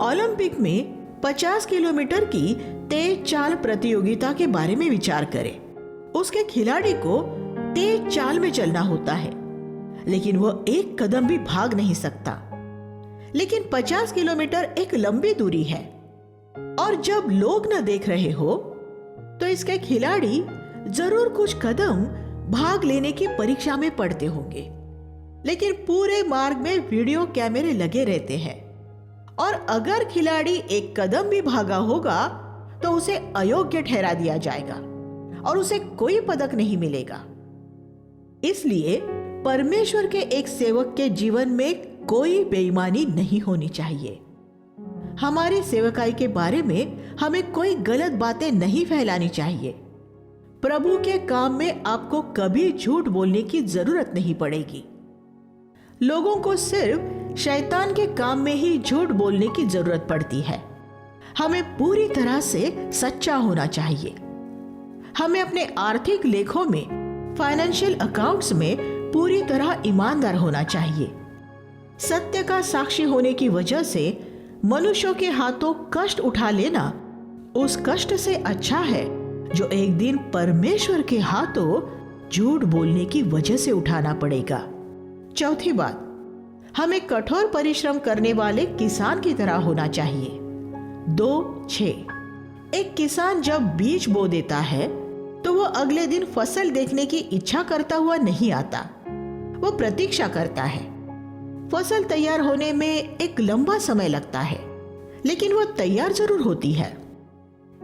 [SPEAKER 1] ओलंपिक में 50 किलोमीटर की तेज चाल प्रतियोगिता के बारे में विचार करें। उसके खिलाड़ी को तेज चाल में चलना होता है, लेकिन वो एक कदम भी भाग नहीं सकता। लेकिन 50 किलोमीटर एक लंबी दूरी है और जब लोग न देख रहे हो तो इसके खिलाड़ी जरूर कुछ कदम भाग लेने की परीक्षा में पड़ते होंगे। लेकिन पूरे मार्ग में वीडियो कैमरे लगे रहते हैं और अगर खिलाड़ी एक कदम भी भागा होगा तो उसे अयोग्य ठहरा दिया जाएगा और उसे कोई पदक नहीं मिलेगा। इसलिए परमेश्वर के एक सेवक के जीवन में कोई बेईमानी नहीं होनी चाहिए। हमारी सेवकाई के बारे में हमें कोई गलत बातें नहीं फैलानी चाहिए। प्रभु के काम में आपको कभी झूठ बोलने की जरूरत नहीं पड़ेगी। लोगों को सिर्फ शैतान के काम में ही झूठ बोलने की जरूरत पड़ती है। हमें पूरी तरह से सच्चा होना चाहिए। हमें अपने आर्थिक लेखों में, फाइनेंशियल अकाउंट्स में पूरी तरह ईमानदार होना चाहिए। सत्य का साक्षी होने की वजह से मनुष्यों के हाथों कष्ट उठा लेना उस कष्ट से अच्छा है जो एक दिन परमेश्वर के हाथों झूठ बोलने की वजह से उठाना पड़ेगा। चौथी बात, हमें कठोर परिश्रम करने वाले किसान की तरह होना चाहिए। 2:6 एक किसान जब बीज बो देता है तो वो अगले दिन फसल देखने की इच्छा करता हुआ नहीं आता। वो प्रतीक्षा करता है। फसल तैयार होने में एक लंबा समय लगता है, लेकिन वो तैयार जरूर होती है।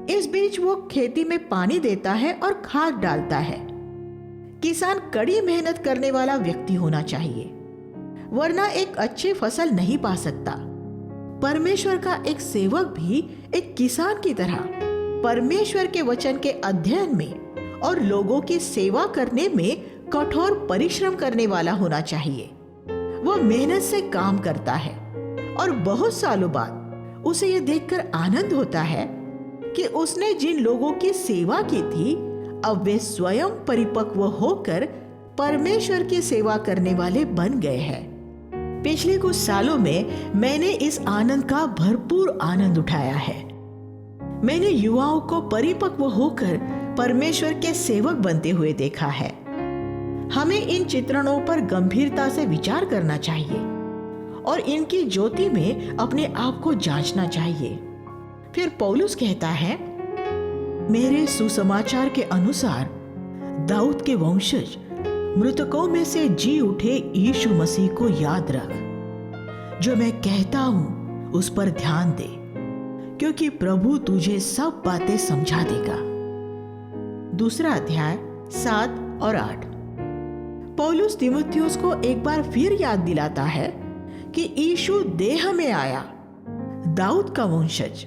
[SPEAKER 1] इस बीच वो खेती में पानी देता है और खाद डालता है। किसान कड़ी मेहनत करने वाला व्यक्ति होना चाहिए, वरना एक अच्छी फसल नहीं पा सकता। परमेश्वर का एक सेवक भी एक किसान की तरह परमेश्वर के वचन के अध्ययन में और लोगों की सेवा करने में कठोर परिश्रम करने वाला होना चाहिए। वो मेहनत से काम करता है और बहुत सालों बाद उसे यह देखकर आनंद होता है कि उसने जिन लोगों की सेवा की थी अब वे स्वयं परिपक्व होकर परमेश्वर की सेवा करने वाले बन गए हैं। पिछले कुछ सालों में मैंने इस आनंद का भरपूर आनंद उठाया है। मैंने युवाओं को परिपक्व होकर परमेश्वर के सेवक बनते हुए देखा है। हमें इन चित्रणों पर गंभीरता से विचार करना चाहिए और इनकी ज्योति में अपने आप को जांचना चाहिए। फिर पौलुस कहता है, मेरे सुसमाचार के अनुसार दाऊद के वंशज मृतकों में से जी उठे यीशु मसीह को याद रख। जो मैं कहता हूं उस पर ध्यान दे, क्योंकि प्रभु तुझे सब बातें समझा देगा। 2 अध्याय 7 और 8। पौलुस तीमुथियुस को एक बार फिर याद दिलाता है कि यीशु देह में आया, दाऊद का वंशज,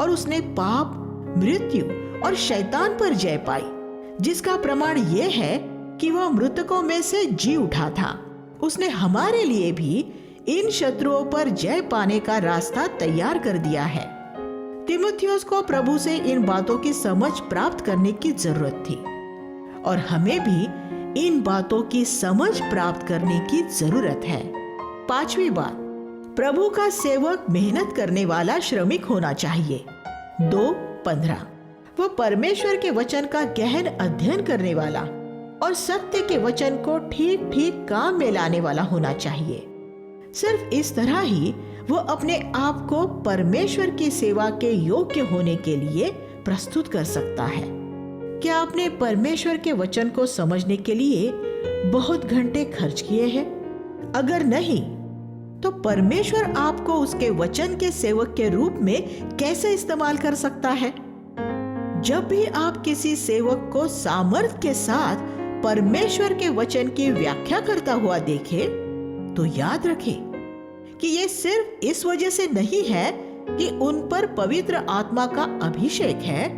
[SPEAKER 1] और उसने पाप, मृत्यु और शैतान पर जय पाई, जिसका प्रमाण यह है कि वह मृतकों में से जी उठा था। उसने हमारे लिए भी इन शत्रुओं पर जय पाने का रास्ता तैयार कर दिया है। तीमुथियुस को प्रभु से इन बातों की समझ प्राप्त करने की जरूरत थी और हमें भी इन बातों की समझ प्राप्त करने की जरूरत है। 5वीं बात, प्रभु का सेवक मेहनत करने वाला श्रमिक होना चाहिए। 2:15 वो परमेश्वर के वचन का गहन अध्ययन करने वाला और सत्य के वचन को ठीक ठीक काम में लाने वाला होना चाहिए। सिर्फ इस तरह ही वो अपने आप को परमेश्वर की सेवा के योग्य होने के लिए प्रस्तुत कर सकता है। क्या आपने परमेश्वर के वचन को समझने के लिए बहुत घंटे खर्च किए हैं? अगर नहीं, तो परमेश्वर आपको उसके वचन के सेवक के रूप में कैसे इस्तेमाल कर सकता है? जब भी आप किसी सेवक को सामर्थ्य के साथ परमेश्वर के वचन की व्याख्या करता हुआ देखें, तो याद रखें कि ये सिर्फ इस वजह से नहीं है कि उन पर पवित्र आत्मा का अभिषेक है,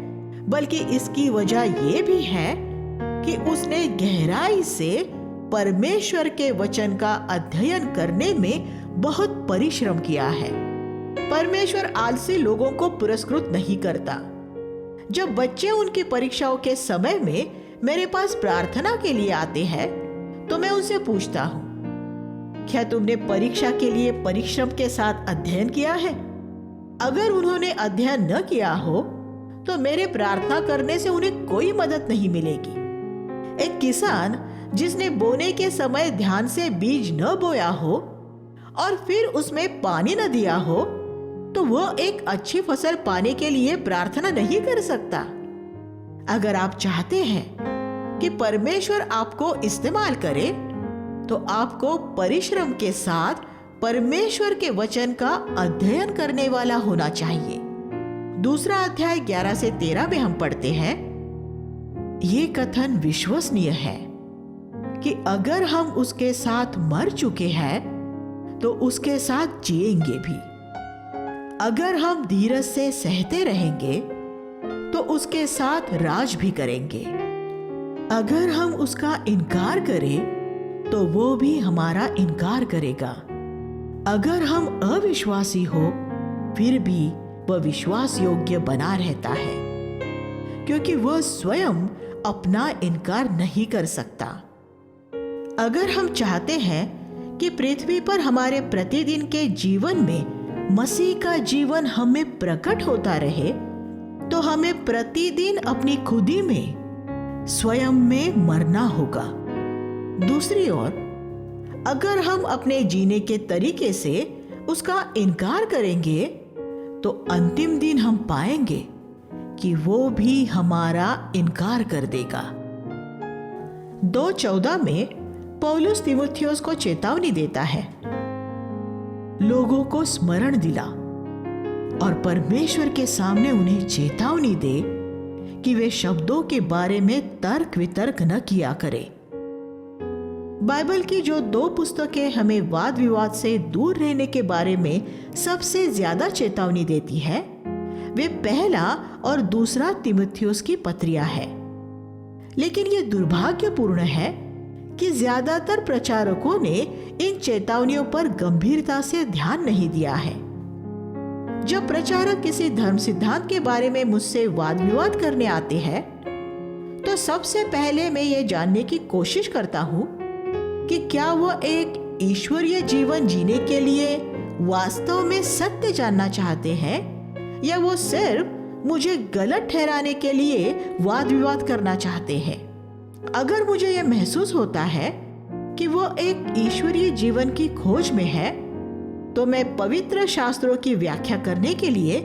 [SPEAKER 1] बल्कि इसकी वजह यह भी है कि उसने गहराई से परमेश्वर के वचन का अध्ययन करने में बहुत परिश्रम किया है। परमेश्वर आलसी लोगों को पुरस्कृत नहीं करता। जब बच्चे उनकी परीक्षाओं के समय में मेरे पास प्रार्थना के लिए आते हैं तो मैं उनसे पूछता हूँ, क्या तुमने परीक्षा के लिए परिश्रम के साथ अध्ययन किया है? अगर उन्होंने अध्ययन न किया हो तो मेरे प्रार्थना करने से उन्हें कोई मदद नहीं मिलेगी। एक किसान जिसने बोने के समय ध्यान से बीज न बोया हो और फिर उसमें पानी न दिया हो तो वह एक अच्छी फसल पाने के लिए प्रार्थना नहीं कर सकता। अगर आप चाहते हैं कि परमेश्वर आपको इस्तेमाल करे तो आपको परिश्रम के साथ परमेश्वर के वचन का अध्ययन करने वाला होना चाहिए। दूसरा अध्याय 11 से 13 में हम पढ़ते हैं, ये कथन विश्वसनीय है कि अगर हम उसके साथ मर चुके हैं तो उसके साथ जिएंगे भी। अगर हम धीरज से सहते रहेंगे तो उसके साथ राज भी करेंगे। अगर हम उसका इनकार करें तो वो भी हमारा इनकार करेगा। अगर हम अविश्वासी हो फिर भी वह विश्वास योग्य बना रहता है, क्योंकि वह स्वयं अपना इनकार नहीं कर सकता। अगर हम चाहते हैं कि पृथ्वी पर हमारे प्रतिदिन के जीवन में मसीह का जीवन हमें प्रकट होता रहे तो हमें प्रतिदिन अपनी खुदी में स्वयं में मरना होगा। दूसरी ओर अगर हम अपने जीने के तरीके से उसका इनकार करेंगे तो अंतिम दिन हम पाएंगे कि वो भी हमारा इनकार कर देगा। 2:14 में पौलुस तीमुथियुस को चेतावनी देता है, लोगों को स्मरण दिला और परमेश्वर के सामने उन्हें चेतावनी दे कि वे शब्दों के बारे में तर्क वितर्क न किया करें। बाइबल की जो 2 पुस्तकें हमें वाद विवाद से दूर रहने के बारे में सबसे ज्यादा चेतावनी देती है, वे पहला और दूसरा तीमुथियुस की पत्रियां है। लेकिन यह दुर्भाग्यपूर्ण है कि ज्यादातर प्रचारकों ने इन चेतावनियों पर गंभीरता से ध्यान नहीं दिया है। जब प्रचारक किसी धर्म सिद्धांत के बारे में मुझसे वाद विवाद करने आते हैं तो सबसे पहले मैं ये जानने की कोशिश करता हूँ कि क्या वह एक ईश्वरीय जीवन जीने के लिए वास्तव में सत्य जानना चाहते हैं या वो सिर्फ मुझे गलत ठहराने के लिए वाद विवाद करना चाहते हैं। अगर मुझे यह महसूस होता है कि वो एक ईश्वरीय जीवन की खोज में है तो मैं पवित्र शास्त्रों की व्याख्या करने के लिए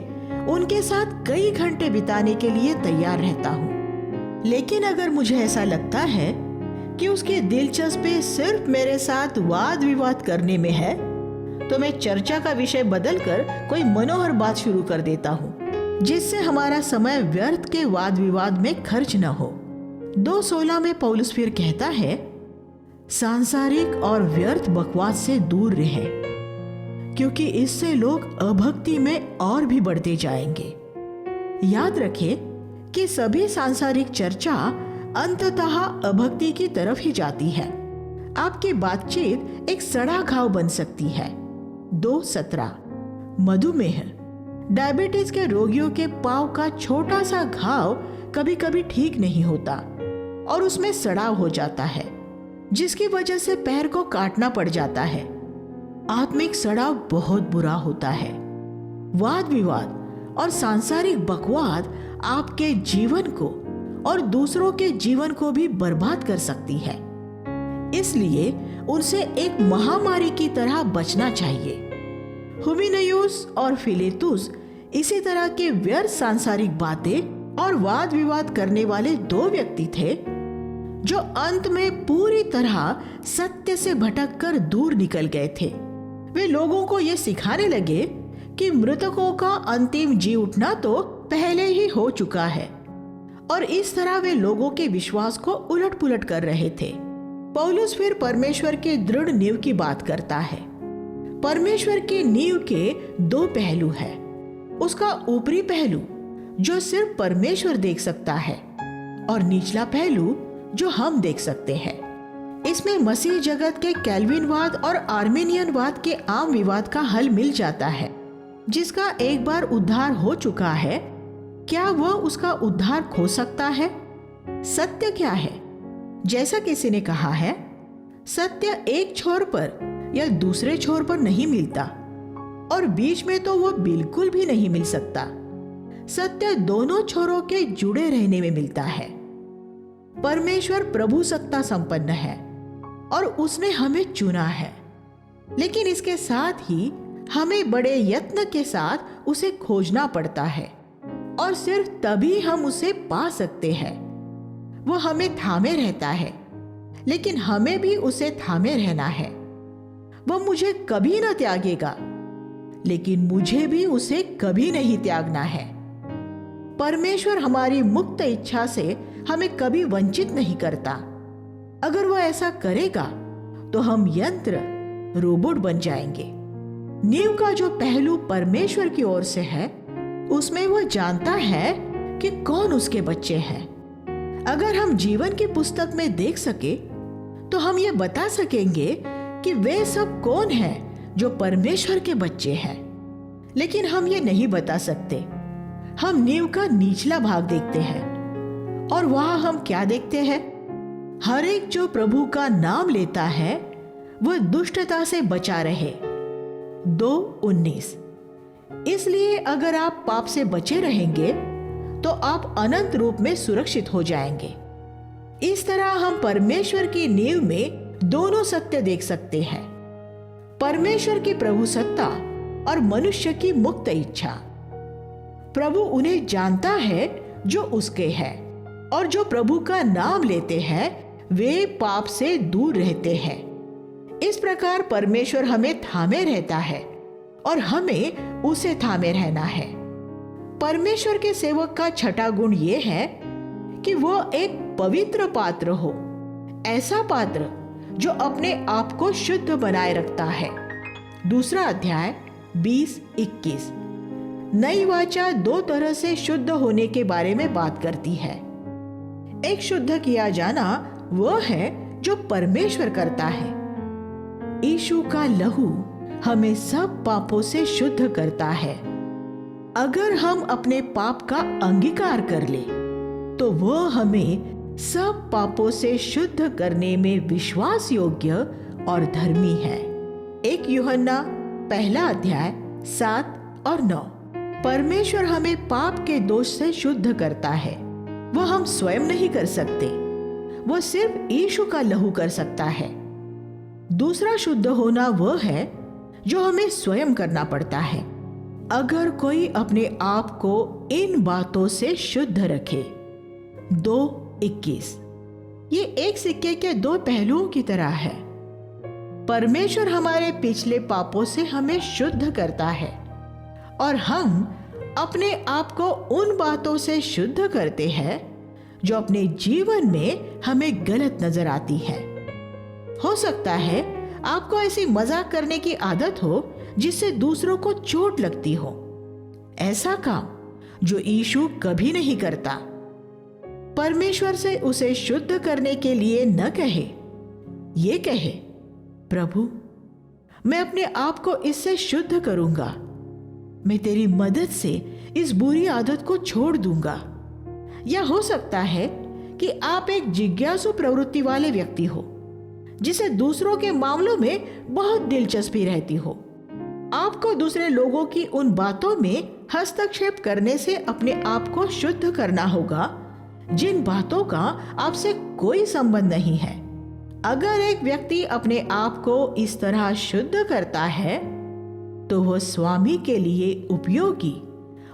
[SPEAKER 1] उनके साथ कई घंटे बिताने के लिए तैयार रहता हूँ। लेकिन अगर मुझे ऐसा लगता है कि उसकी दिलचस्पी सिर्फ मेरे साथ वाद विवाद करने में है तो मैं चर्चा का विषय बदलकर कोई मनोहर बात शुरू कर देता हूँ जिससे हमारा समय व्यर्थ के वाद विवाद में खर्च न हो। 2:16 में पौलुस फिर कहता है, सांसारिक और व्यर्थ बकवास से दूर रहें क्योंकि इससे लोग अभक्ति में और भी बढ़ते जाएंगे। याद रखें कि सभी सांसारिक चर्चा अंततः अभक्ति की तरफ ही जाती है। आपकी बातचीत एक सड़ा घाव बन सकती है। 2:17 मधुमेह, डायबिटीज के रोगियों के पांव का छोटा सा घाव कभी कभी ठीक नहीं होता और उसमें सड़ाव हो जाता है जिसकी वजह से पैर को काटना पड़ जाता है। आत्मिक सड़ाव बहुत बुरा होता है। वाद विवाद और सांसारिक बकवाद आपके जीवन को और दूसरों के जीवन को भी बर्बाद कर सकती है, इसलिए उनसे एक महामारी की तरह बचना चाहिए। हुमिनयुस और फिलेतुस इसी तरह के व्यर्थ सांसारिक बातें और वाद विवाद करने वाले 2 व्यक्ति थे जो अंत में पूरी तरह सत्य से भटककर दूर निकल गए थे। वे लोगों को ये सिखाने लगे कि मृतकों का अंतिम जी उठना तो पहले ही हो चुका है और इस तरह वे लोगों के विश्वास को उलट-पुलट कर रहे थे। पौलुस फिर परमेश्वर की दृढ़ नींव की बात करता है। परमेश्वर की नींव के 2 पहलू हैं। उसका ऊपरी पहलू जो सिर्फ परमेश्वर देख सकता है और निचला पहलू जो हम देख सकते हैं। इसमें मसीह जगत के कैल्विनवाद और आर्मेनियनवाद के आम विवाद का हल मिल जाता है। जिसका एक बार उद्धार हो चुका है, क्या वह उसका उद्धार खो सकता है? सत्य क्या है? जैसा किसी ने कहा है, सत्य एक छोर पर या दूसरे छोर पर नहीं मिलता और बीच में तो वह बिल्कुल भी नहीं मिल सकता। सत्य दोनों छोरों के जुड़े रहने में मिलता है। परमेश्वर प्रभु सत्ता संपन्न है और उसने हमें चुना है, लेकिन इसके साथ ही हमें बड़े यत्न के साथ उसे खोजना पड़ता है और सिर्फ तभी हम उसे पा सकते हैं। वो हमें थामे रहता है, लेकिन हमें भी उसे थामे रहना है। वह मुझे कभी न त्यागेगा, लेकिन मुझे भी उसे कभी नहीं त्यागना है। परमेश्वर हमारी मुक्त इच्छा से हमें कभी वंचित नहीं करता। अगर वह ऐसा करेगा तो हम यंत्र, रोबोट बन जाएंगे। नींव का जो पहलू परमेश्वर की ओर से है, उसमें वह जानता है कि कौन उसके बच्चे हैं। अगर हम जीवन की पुस्तक में देख सके तो हम ये बता सकेंगे कि वे सब कौन हैं जो परमेश्वर के बच्चे हैं, लेकिन हम ये नहीं बता सकते। हम नींव का निचला भाग देखते हैं और वहां हम क्या देखते हैं? हर एक जो प्रभु का नाम लेता है वह दुष्टता से बचा रहे। 2:19। इसलिए अगर आप पाप से बचे रहेंगे तो आप अनंत रूप में सुरक्षित हो जाएंगे। इस तरह हम परमेश्वर की नींव में दोनों सत्य देख सकते हैं, परमेश्वर की प्रभु सत्ता और मनुष्य की मुक्त इच्छा। प्रभु उन्हें जानता है जो उसके हैं, और जो प्रभु का नाम लेते हैं वे पाप से दूर रहते हैं। इस प्रकार परमेश्वर हमें थामे रहता है और हमें उसे थामे रहना है। परमेश्वर के सेवक का छठा गुण यह है कि वो एक पवित्र पात्र हो, ऐसा पात्र जो अपने आप को शुद्ध बनाए रखता है। 2 अध्याय 20-21। नई वाचा 2 तरह से शुद्ध होने के बारे में बात करती है। एक शुद्ध किया जाना वह है जो परमेश्वर करता है। यीशु का लहू हमें सब पापों से शुद्ध करता है। अगर हम अपने पाप का अंगीकार कर ले तो वह हमें सब पापों से शुद्ध करने में विश्वास योग्य और धर्मी है। 1 यूहन्ना 1 अध्याय 7 और 9। परमेश्वर हमें पाप के दोष से शुद्ध करता है। वह हम स्वयं नहीं कर सकते, वह सिर्फ यीशु का लहू कर सकता है। दूसरा शुद्ध होना वह है जो हमें स्वयं करना पड़ता है। अगर कोई अपने आप को इन बातों से शुद्ध रखे। 2:21। ये एक सिक्के के 2 पहलुओं की तरह है। परमेश्वर हमारे पिछले पापों से हमें शुद्ध करता है और हम अपने आप को उन बातों से शुद्ध करते हैं जो अपने जीवन में हमें गलत नजर आती है। हो सकता है आपको ऐसी मजाक करने की आदत हो जिससे दूसरों को चोट लगती हो। ऐसा काम जो यीशु कभी नहीं करता। परमेश्वर से उसे शुद्ध करने के लिए न कहे, ये कहे, प्रभु मैं अपने आप को इससे शुद्ध करूंगा, मैं तेरी मदद से इस बुरी आदत को छोड़ दूंगा। या हो सकता है कि आप एक जिज्ञासु प्रवृत्ति वाले व्यक्ति हो जिसे दूसरों के मामलों में बहुत दिलचस्पी रहती हो। आपको दूसरे लोगों की उन बातों में हस्तक्षेप करने से अपने आप को शुद्ध करना होगा जिन बातों का आपसे कोई संबंध नहीं है। अगर एक व्यक्ति अपने आप को इस तरह शुद्ध करता है तो वह स्वामी के लिए उपयोगी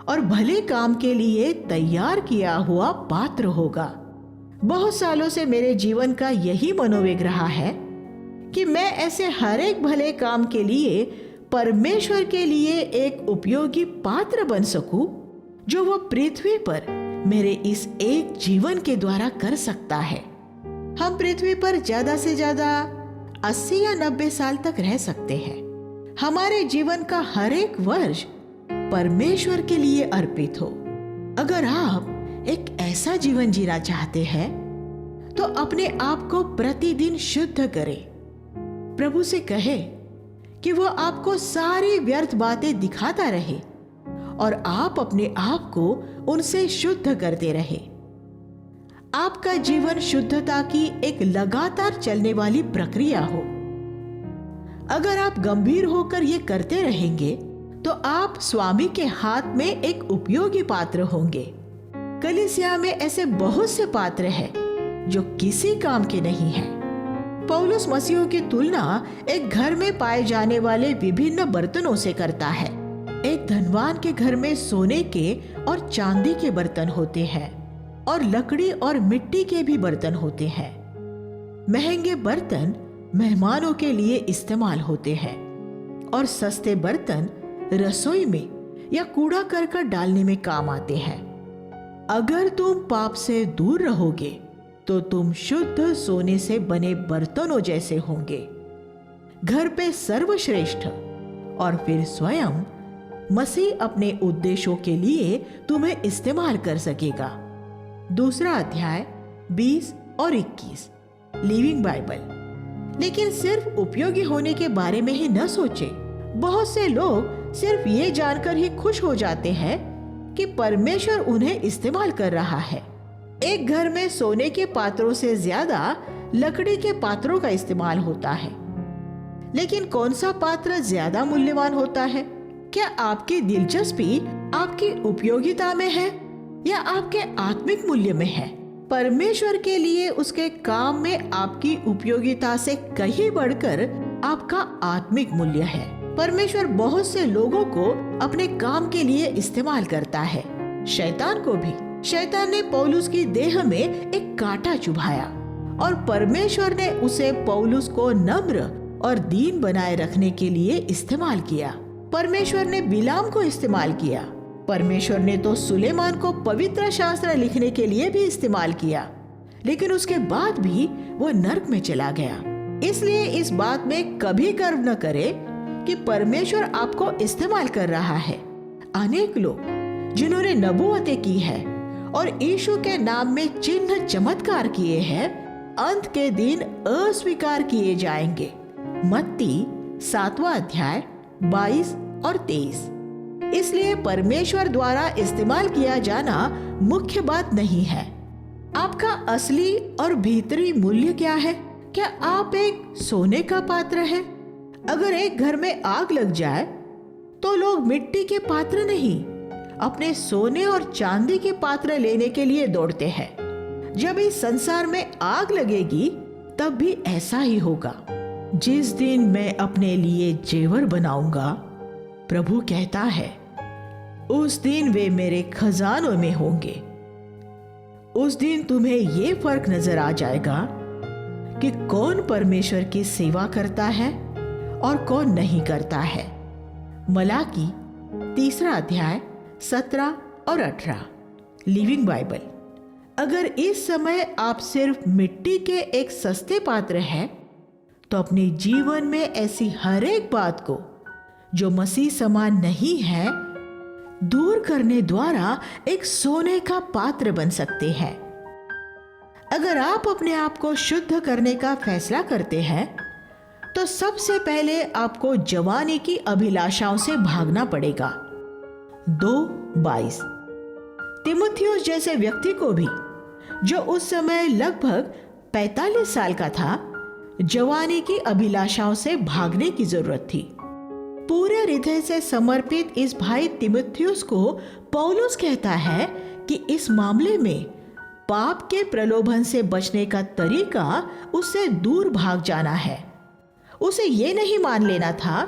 [SPEAKER 1] और भले काम के लिए तैयार किया हुआ पात्र होगा। बहुत सालों से मेरे जीवन का यही मनोवेग रहा है कि मैं ऐसे हर एक भले काम के लिए परमेश्वर के लिए एक उपयोगी पात्र बन सकूं जो वह पृथ्वी पर मेरे इस एक जीवन के द्वारा कर सकता है। हम पृथ्वी पर ज्यादा से ज्यादा 80 या 90 साल तक रह सकते हैं। हमारे जीवन का हर एक वर्ष परमेश्वर के लिए अर्पित हो। अगर आप एक ऐसा जीवन जीना चाहते हैं तो अपने आप को प्रतिदिन शुद्ध करे। प्रभु से कहे कि वो आपको सारी व्यर्थ बातें दिखाता रहे और आप अपने आप को उनसे शुद्ध करते रहे। आपका जीवन शुद्धता की एक लगातार चलने वाली प्रक्रिया हो। अगर आप गंभीर होकर ये करते रहेंगे तो आप स्वामी के हाथ में एक उपयोगी पात्र होंगे। कलीसिया में ऐसे बहुत से पात्र हैं जो किसी काम के नहीं हैं। पौलुस मसीहों की तुलना एक घर में पाए जाने वाले विभिन्न बर्तनों से करता है। एक धनवान के घर में सोने के और चांदी के बर्तन होते हैं और लकड़ी और मिट्टी के भी बर्तन होते हैं। महंगे बर्तन मेहमानों के लिए इस्तेमाल होते हैं और सस्ते बर्तन रसोई में या कूड़ा करकट डालने में काम आते हैं। अगर तुम पाप से दूर रहोगे तो तुम शुद्ध सोने से बने बर्तनों जैसे होंगे। घर पे सर्वश्रेष्ठ और फिर स्वयं मसीह अपने उद्देश्यों के लिए तुम्हें इस्तेमाल कर सकेगा। दूसरा अध्याय 20 और 21 लिविंग बाइबल। लेकिन सिर्फ उपयोगी होने के बारे में ही न सोचे। बहुत से लोग सिर्फ ये जानकर ही खुश हो जाते हैं कि परमेश्वर उन्हें इस्तेमाल कर रहा है। एक घर में सोने के पात्रों से ज्यादा लकड़ी के पात्रों का इस्तेमाल होता है। लेकिन कौन सा पात्र ज्यादा मूल्यवान होता है? क्या आपकी दिलचस्पी आपकी उपयोगिता में है या आपके आत्मिक मूल्य में है? परमेश्वर के लिए उसके काम में आपकी उपयोगिता से कहीं बढ़कर आपका आत्मिक मूल्य है। परमेश्वर बहुत से लोगों को अपने काम के लिए इस्तेमाल करता है। शैतान को भी। शैतान ने पौलुस की देह में एक कांटा चुभाया और परमेश्वर ने उसे पौलुस को नम्र और दीन बनाए रखने के लिए इस्तेमाल किया। परमेश्वर ने बिलाम को इस्तेमाल किया। परमेश्वर ने तो सुलेमान को पवित्र शास्त्र लिखने के लिए भी इस्तेमाल किया, लेकिन उसके बाद भी वो नर्क में चला गया। इसलिए इस बात में कभी गर्व न करे कि परमेश्वर आपको इस्तेमाल कर रहा है। अनेक लोग जिन्होंने नबूवतें की है और यीशु के नाम में चिन्ह चमत्कार किए हैं, अंत के दिन अस्वीकार किए जाएंगे। मत्ती 7वां अध्याय 22 और 23। इसलिए परमेश्वर द्वारा इस्तेमाल किया जाना मुख्य बात नहीं है। आपका असली और भीतरी मूल्य क्या है? क्या आप एक सोने का पात्र हैं? अगर एक घर में आग लग जाए तो लोग मिट्टी के पात्र नहीं, अपने सोने और चांदी के पात्र लेने के लिए दौड़ते हैं। जब इस संसार में आग लगेगी तब भी ऐसा ही होगा। जिस दिन मैं अपने लिए जेवर बनाऊंगा, प्रभु कहता है, उस दिन वे मेरे खजानों में होंगे। उस दिन तुम्हें ये फर्क नजर आ जाएगा कि कौन परमेश्वर की सेवा करता है और कौन नहीं करता है। मलाकी 3 अध्याय 17 और 18 लिविंग बाइबल। अगर इस समय आप सिर्फ मिट्टी के एक सस्ते पात्र हैं, तो अपने जीवन में ऐसी हर एक बात को जो मसीह समान नहीं है दूर करने द्वारा एक सोने का पात्र बन सकते हैं। अगर आप अपने आप को शुद्ध करने का फैसला करते हैं तो सबसे पहले आपको जवानी की अभिलाषाओं से भागना पड़ेगा। 2:22 तीमुथियुस जैसे व्यक्ति को भी, जो उस समय लगभग 45 साल का था, जवानी की अभिलाषाओं से भागने की जरूरत थी। पूरे हृदय से समर्पित इस भाई तीमुथियुस को पौलुस कहता है कि इस मामले में पाप के प्रलोभन से बचने का तरीका उससे दूर भाग जाना है। उसे ये नहीं मान लेना था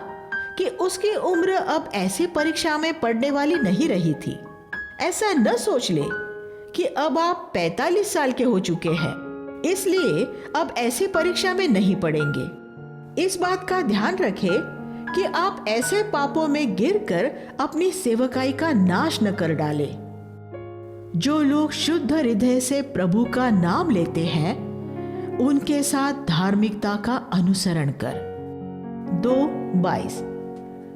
[SPEAKER 1] कि उसकी उम्र अब ऐसी परीक्षा में पड़ने वाली नहीं रही थी। ऐसा न सोच ले कि अब आप 45 साल के हो चुके हैं, इसलिए अब ऐसी परीक्षा में नहीं पड़ेंगे। इस बात का ध्यान रखें कि आप ऐसे पापों में गिरकर अपनी सेवकाई का नाश न कर डालें। जो लोग शुद्ध हृदय से प्रभु का नाम लेते हैं, उनके साथ धार्मिकता का अनुसरण कर। 2:22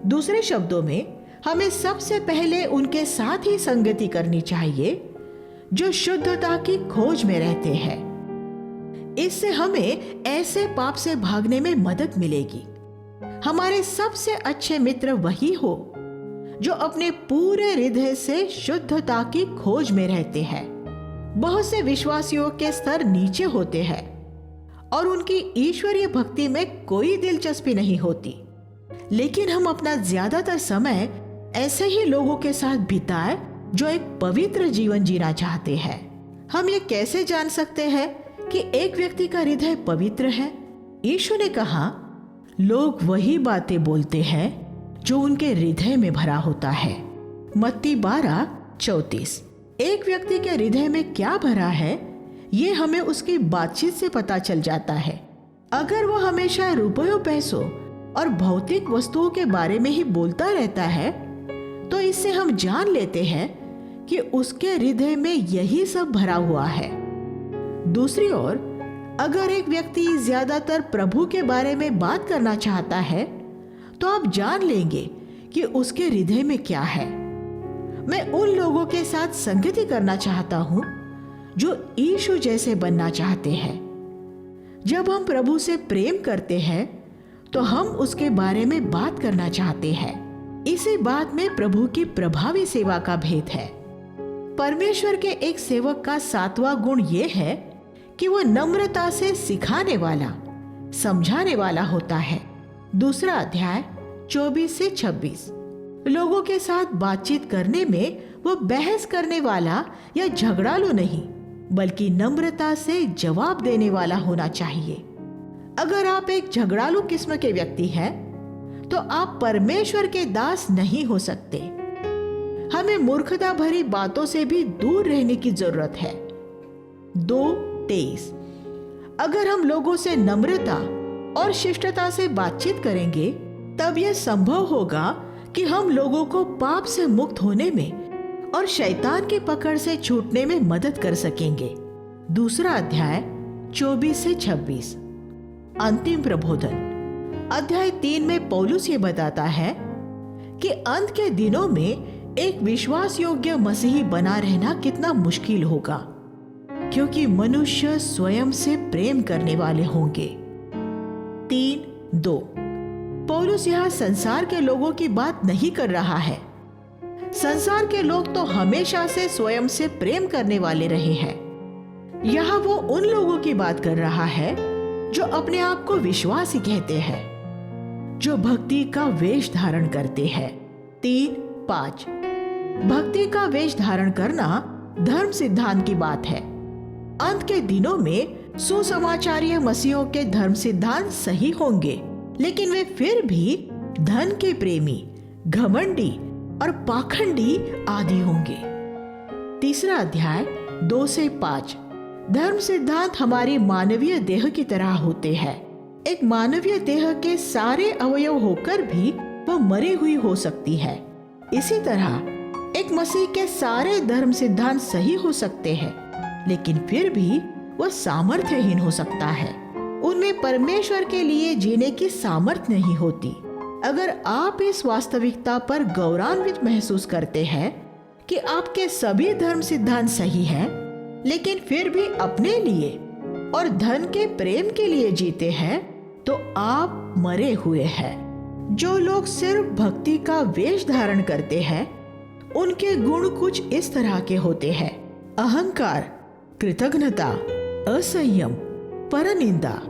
[SPEAKER 1] दूसरे शब्दों में, हमें सबसे पहले उनके साथ ही संगति करनी चाहिए जो शुद्धता की खोज में रहते हैं। इससे हमें ऐसे पाप से भागने में मदद मिलेगी। हमारे सबसे अच्छे मित्र वही हो जो अपने पूरे हृदय से शुद्धता की खोज में रहते हैं। बहुत से विश्वासियों के स्तर नीचे होते हैं और उनकी ईश्वरीय भक्ति में कोई दिलचस्पी नहीं होती, लेकिन हम अपना ज्यादातर समय ऐसे ही लोगों के साथ बिताए जो एक पवित्र जीवन जीना चाहते हैं। हम ये कैसे जान सकते हैं कि एक व्यक्ति का हृदय पवित्र है? यीशु ने कहा, लोग वही बातें बोलते हैं जो उनके हृदय में भरा होता है। मत्ती 12:34। एक व्यक्ति के हृदय में क्या भरा है ये हमें उसकी बातचीत से पता चल जाता है। अगर वो हमेशा रुपयों, पैसों और भौतिक वस्तुओं के बारे में ही बोलता रहता है तो इससे हम जान लेते हैं कि उसके हृदय में यही सब भरा हुआ है। दूसरी ओर, अगर एक व्यक्ति ज्यादातर प्रभु के बारे में बात करना चाहता है तो आप जान लेंगे कि उसके हृदय में क्या है। मैं उन लोगों के साथ संगति करना चाहता हूं जो यीशु जैसे बनना चाहते हैं। जब हम प्रभु से प्रेम करते हैं तो हम उसके बारे में बात करना चाहते हैं। इसी बात में प्रभु की प्रभावी सेवा का भेद है। परमेश्वर के एक सेवक का 7वां गुण यह है कि वो नम्रता से सिखाने वाला, समझाने वाला होता है। 2 अध्याय 24-26। लोगों के साथ बातचीत करने में वो बहस करने वाला या झगड़ालू नहीं, बल्कि नम्रता से जवाब देने वाला होना चाहिए। अगर आप एक झगड़ालू किस्म के व्यक्ति हैं, तो आप परमेश्वर के दास नहीं हो सकते। हमें मूर्खता भरी बातों से भी दूर रहने की जरूरत है। 2:23। अगर हम लोगों से नम्रता और शिष्टता से बातचीत करेंगे तब यह संभव होगा कि हम लोगों को पाप से मुक्त होने में और शैतान की पकड़ से छूटने में मदद कर सकेंगे। 2 अध्याय 24-26। अंतिम प्रबोधन। अध्याय 3 में पौलुस ये बताता है कि अंत के दिनों में एक विश्वास योग्य मसीही बना रहना कितना मुश्किल होगा, क्योंकि मनुष्य स्वयं से प्रेम करने वाले होंगे। 3:2। पौलुस यहाँ संसार के लोगों की बात नहीं कर रहा है। संसार के लोग तो हमेशा से स्वयं से प्रेम करने वाले रहे हैं। यहाँ वो उन लोगों की बात कर रहा है जो अपने आप को विश्वासी कहते हैं, जो भक्ति का वेश धारण करते हैं। 3:5। भक्ति का वेश धारण करना धर्म सिद्धांत की बात है। अंत के दिनों में सुसमाचारीय मसीहों के धर्म सिद्धांत सही होंगे, लेकिन वे फिर भी धन के प्रेमी, घमंडी और पाखंडी आदि होंगे। 3 अध्याय 2-5। धर्म सिद्धांत हमारी मानवीय देह की तरह होते हैं। एक मानवीय देह के सारे अवयव होकर भी वह मरी हुई हो सकती है। इसी तरह एक मसीह के सारे धर्म सिद्धांत सही हो सकते हैं, लेकिन फिर भी वह सामर्थ्यहीन हो सकता है। उनमें परमेश्वर के लिए जीने की सामर्थ्य नहीं होती। अगर आप इस वास्तविकता पर गौरवान्वित महसूस करते हैं कि आपके सभी धर्म सिद्धांत सही हैं, लेकिन फिर भी अपने लिए और धन के प्रेम के लिए जीते हैं, तो आप मरे हुए हैं। जो लोग सिर्फ भक्ति का वेश धारण करते हैं, उनके गुण कुछ इस तरह के होते हैं: अहंकार, कृतज्ञता, असंयम, परनिंदा,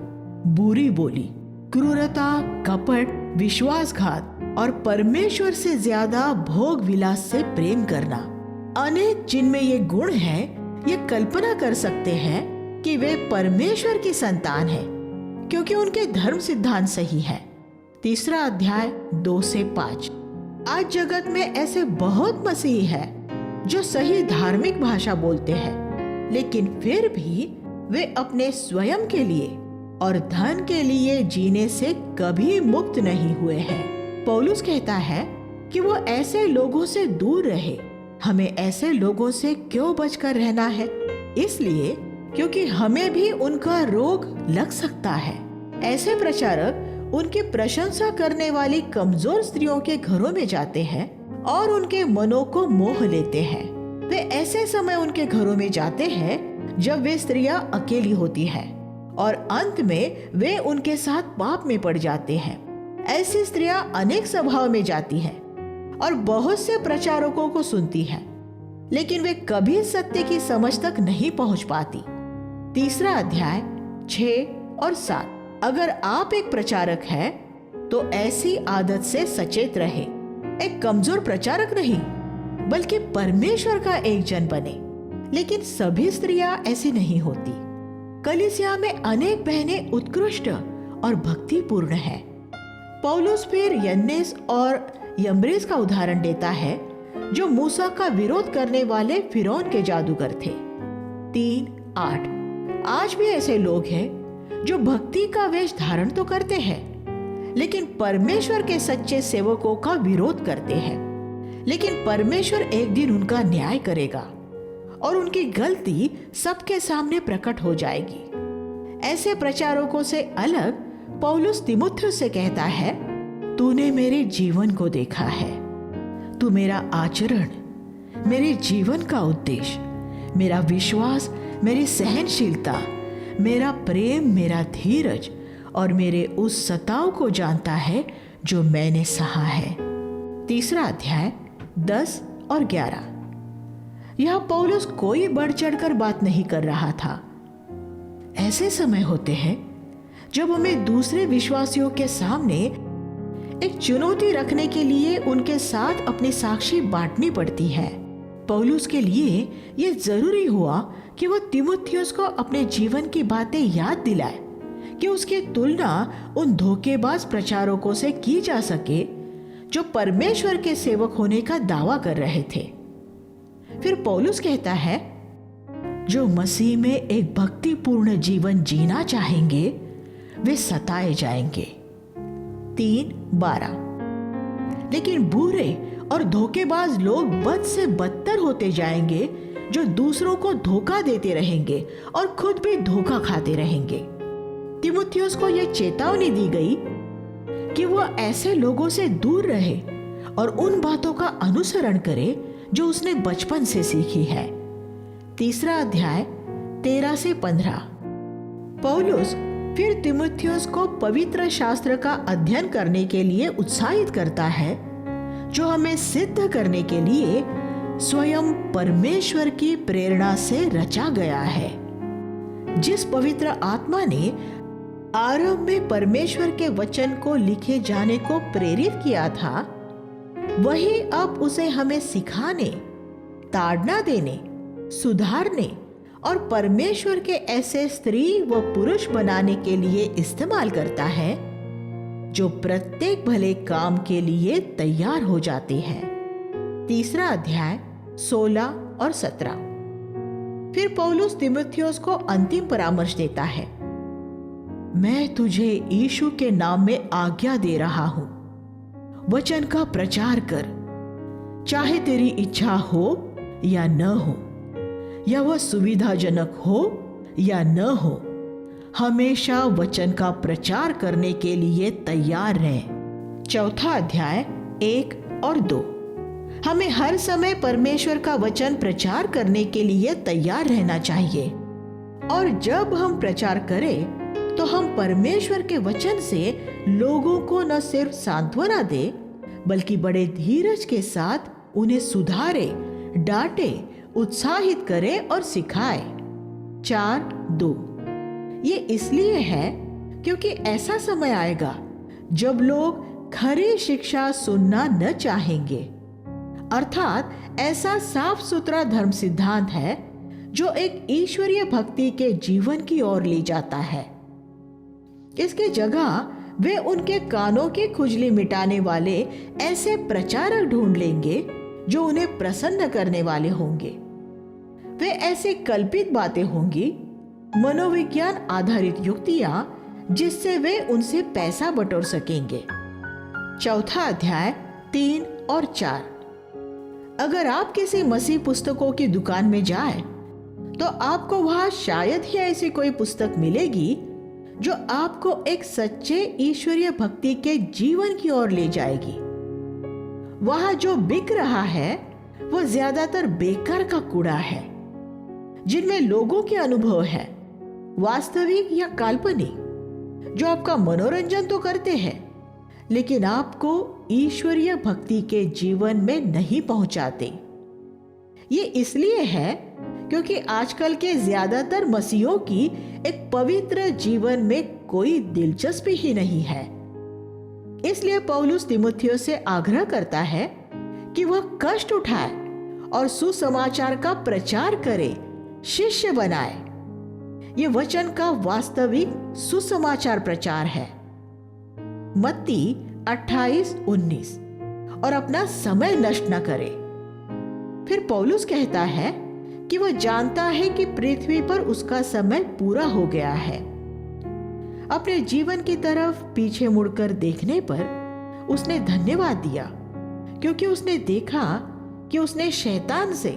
[SPEAKER 1] बुरी बोली, क्रूरता, कपट, विश्वासघात और परमेश्वर से ज्यादा भोग विलास से प्रेम करना। अनेक जिनमें ये गुण हैं, ये कल्पना कर सकते हैं कि वे परमेश्वर की संतान हैं, क्योंकि उनके धर्म सिद्धांत सही है। 3 अध्याय 2-5। आज जगत में ऐसे बहुत मसीही हैं जो सही धार्मिक भाषा बोलते हैं, लेकिन फिर भी वे अपने स्वयं के लिए और धन के लिए जीने से कभी मुक्त नहीं हुए हैं। पौलुस कहता है कि वो ऐसे लोगों से दूर रहे। हमें ऐसे लोगों से क्यों बचकर रहना है? इसलिए क्योंकि हमें भी उनका रोग लग सकता है। ऐसे प्रचारक उनकी प्रशंसा करने वाली कमजोर स्त्रियों के घरों में जाते हैं और उनके मनों को मोह लेते हैं। वे ऐसे समय उनके घरों में जाते हैं जब वे स्त्रियां अकेली होती हैं और अंत में वे उनके साथ पाप में पड़ जाते हैं। ऐसी स्त्रियां अनेक सभाओं में जाती हैं और बहुत से प्रचारकों को सुनती हैं, लेकिन वे कभी सत्य की समझ तक नहीं पहुंच पाती। 3 अध्याय 6 और 7। अगर आप एक प्रचारक हैं तो ऐसी आदत से सचेत रहे, एक कमजोर प्रचारक नहीं बल्कि परमेश्वर का एक जन बने। लेकिन सभी स्त्रियां ऐसी नहीं होती। कलीसिया में अनेक बहनें उत्कृष्ट और भक्तिपूर्ण हैं। पौलुस फिर यन्नेस और यम्ब्रेस का उदाहरण देता है, जो मूसा का विरोध करने वाले फिरौन के जादूगर थे। 3:8। आज भी ऐसे लोग हैं जो भक्ति का वेश धारण तो करते हैं, लेकिन परमेश्वर के सच्चे सेवकों का विरोध करते हैं। लेकिन परमेश्वर एक दिन उनका न्याय करेगा और उनकी गलती सबके सामने प्रकट हो जाएगी। ऐसे प्रचारकों से अलग पौलुस तीमुथियुस से कहता है, तूने मेरे जीवन को देखा है। तू मेरा आचरण, मेरे जीवन का उद्देश्य, मेरा विश्वास, मेरी सहनशीलता, मेरा प्रेम, मेरा धीरज और मेरे उस सताव को जानता है जो मैंने सहा है। 3 अध्याय 10 और 11। यह पौलुस कोई बढ़ चढ़कर बात नहीं कर रहा था। ऐसे समय होते हैं जब हमें दूसरे विश्वासियों के सामने एक चुनौती रखने के लिए उनके साथ अपनी साक्षी बांटनी पड़ती है। पौलुस के लिए यह जरूरी हुआ कि वह तीमुथियुस को अपने जीवन की बातें याद दिलाए कि उसकी तुलना उन धोखेबाज प्रचारकों से की जा सके जो परमेश्वर के सेवक होने का दावा कर रहे थे। फिर पौलुस कहता है, जो मसीह में एक भक्तिपूर्ण जीवन जीना चाहेंगे वे सताए जाएंगे। 3:12। लेकिन बुरे और धोखेबाज लोग बद से बदतर होते जाएंगे, जो दूसरों को धोखा देते रहेंगे और खुद भी धोखा खाते रहेंगे। तीमुथियुस को यह चेतावनी दी गई कि वह ऐसे लोगों से दूर रहे और उन बातों का अनुसरण करे जो उसने बचपन से सीखी है। 3 अध्याय 13 से 15। पौलुस फिर तीमुथियुस को पवित्र शास्त्र का अध्ययन करने के लिए उत्साहित करता है, जो हमें सिद्ध करने के लिए स्वयं परमेश्वर की प्रेरणा से रचा गया है। जिस पवित्र आत्मा ने आरंभ में परमेश्वर के वचन को लिखे जाने को प्रेरित किया था, वही अब उसे हमें सिखाने, ताड़ना देने, सुधारने और परमेश्वर के ऐसे स्त्री व पुरुष बनाने के लिए इस्तेमाल करता है, जो प्रत्येक भले काम के लिए तैयार हो जाते हैं। 3 अध्याय 16 और 17। फिर पौलुस तीमुथियुस को अंतिम परामर्श देता है, मैं तुझे यीशु के नाम में आज्ञा दे रहा हूं, वचन का प्रचार कर, चाहे तेरी इच्छा हो या न हो, या वह सुविधाजनक हो या न हो, हमेशा वचन का प्रचार करने के लिए तैयार रहे। 4 अध्याय 1 और 2। हमें हर समय परमेश्वर का वचन प्रचार करने के लिए तैयार रहना चाहिए, और जब हम प्रचार करें तो हम परमेश्वर के वचन से लोगों को न सिर्फ सांत्वना दे, बल्कि बड़े धीरज के साथ उन्हें सुधारे, डांटे, उत्साहित करे और सिखाए। 4:2। ये इसलिए है क्योंकि ऐसा समय आएगा जब लोग खरी शिक्षा सुनना न चाहेंगे। अर्थात ऐसा साफ सुथरा धर्म सिद्धांत है जो एक ईश्वरीय भक्ति के जीवन की ओर ले जाता है। इसकी जगह वे उनके कानों की खुजली मिटाने वाले ऐसे प्रचारक ढूंढ लेंगे जो उन्हें प्रसन्न करने वाले होंगे। वे ऐसी कल्पित बातें होंगी, मनोविज्ञान आधारित युक्तियां, जिससे वे उनसे पैसा बटोर सकेंगे। 4 अध्याय 3 और 4। अगर आप किसी मसीह पुस्तकों की दुकान में जाए तो आपको वहां शायद ही ऐसी कोई पुस्तक मिलेगी जो आपको एक सच्चे ईश्वरीय भक्ति के जीवन की ओर ले जाएगी। वहां जो बिक रहा है वो ज्यादातर बेकार का कूड़ा है, जिनमें लोगों के अनुभव है वास्तविक या काल्पनिक, जो आपका मनोरंजन तो करते हैं लेकिन आपको ईश्वरीय भक्ति के जीवन में नहीं पहुंचाते। ये इसलिए है क्योंकि आजकल के ज्यादातर मसीहों की एक पवित्र जीवन में कोई दिलचस्पी ही नहीं है। इसलिए पौलुस तीमुथियुस से आग्रह करता है कि वह कष्ट उठाए और सुसमाचार का प्रचार करे, शिष्य बनाए। ये वचन का वास्तविक सुसमाचार प्रचार है। मत्ती 28:19 और अपना समय नष्ट न करे। फिर पौलुस कहता है कि वह जानता है कि पृथ्वी पर उसका समय पूरा हो गया है। अपने जीवन की तरफ पीछे मुड़कर देखने पर उसने धन्यवाद दिया, क्योंकि उसने देखा कि उसने शैतान से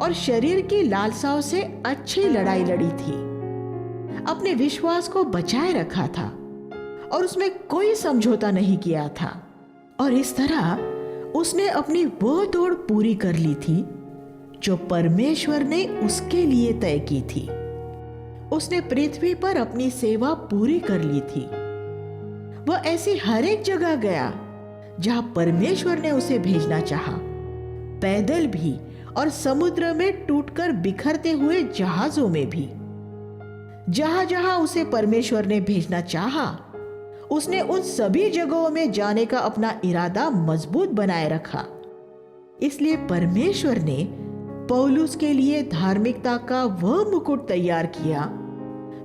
[SPEAKER 1] और शरीर की लालसाओं से अच्छी लड़ाई लड़ी थी, अपने विश्वास को बचाए रखा था और उसमें कोई समझौता नहीं किया था। और इस तरह उसने अपनी वो दौड़ पूरी कर ली थी जो परमेश्वर ने उसके लिए तय की थी। उसने पृथ्वी पर अपनी सेवा पूरी कर ली थी। वह ऐसी हर एक जगह गया जहां परमेश्वर ने उसे भेजना चाहा, पैदल भी और समुद्र में टूटकर बिखरते हुए जहाजों में भी। जहां जहां उसे परमेश्वर ने भेजना चाहा, उसने उन सभी जगहों में जाने का अपना इरादा मजबूत बनाए रखा। इसलिए परमेश्वर ने पौलुस के लिए धार्मिकता का वह मुकुट तैयार किया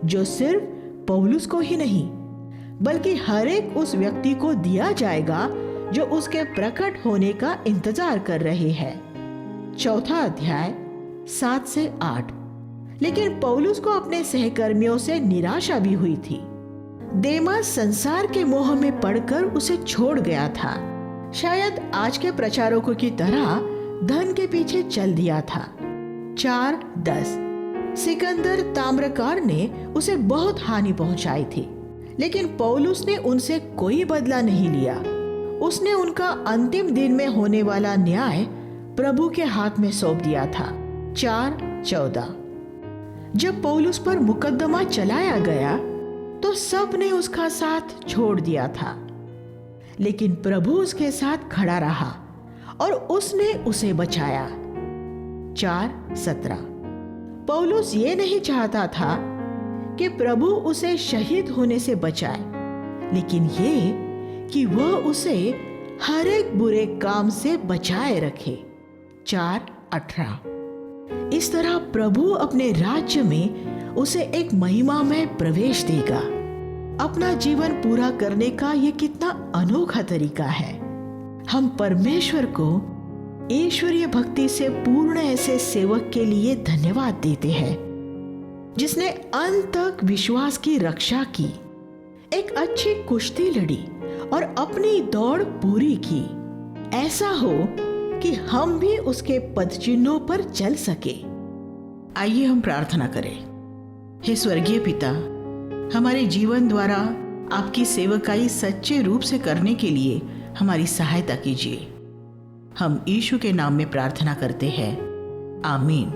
[SPEAKER 1] जो सिर्फ पौलुस को ही नहीं बल्कि हर एक उस व्यक्ति को दिया जाएगा जो उसके प्रकट होने का इंतजार कर रहे हैं। 4 अध्याय 7 से 8। लेकिन पौलुस को अपने सहकर्मियों से निराशा भी हुई थी। देमास संसार के मोह में पड़कर उसे छोड़ गया था। शायद आज के प्रचारकों की तरह धन के पीछे चल दिया था। 4:10 सिकंदर ताम्रकार ने उसे बहुत हानि पहुंचाई थी, लेकिन पौलुस ने उनसे कोई बदला नहीं लिया। उसने उनका अंतिम दिन में होने वाला न्याय प्रभु के हाथ में सौंप दिया था। 4:14 जब पौलुस पर मुकदमा चलाया गया तो सब ने उसका साथ छोड़ दिया था, लेकिन प्रभु उसके साथ खड़ा रहा और उसने उसे बचाया। 4:17 पौलुस ये नहीं चाहता था कि प्रभु उसे शहीद होने से बचाए, लेकिन ये कि वह उसे हर एक बुरे काम से बचाए रखे। 4:18 इस तरह प्रभु अपने राज्य में उसे एक महिमामय प्रवेश देगा। अपना जीवन पूरा करने का यह कितना अनोखा तरीका है। हम परमेश्वर को ईश्वरीय भक्ति से पूर्ण ऐसे सेवक के लिए धन्यवाद देते हैं जिसने अंत तक विश्वास की रक्षा की, एक अच्छी कुश्ती लड़ी और अपनी दौड़ पूरी की। ऐसा हो कि हम भी उसके पदचिन्हों पर चल सके। आइए हम प्रार्थना करें। हे स्वर्गीय पिता, हमारे जीवन द्वारा आपकी सेवकाई सच्चे रूप से करने के लिए हमारी सहायता कीजिए। हम यीशु के नाम में प्रार्थना करते हैं, आमीन।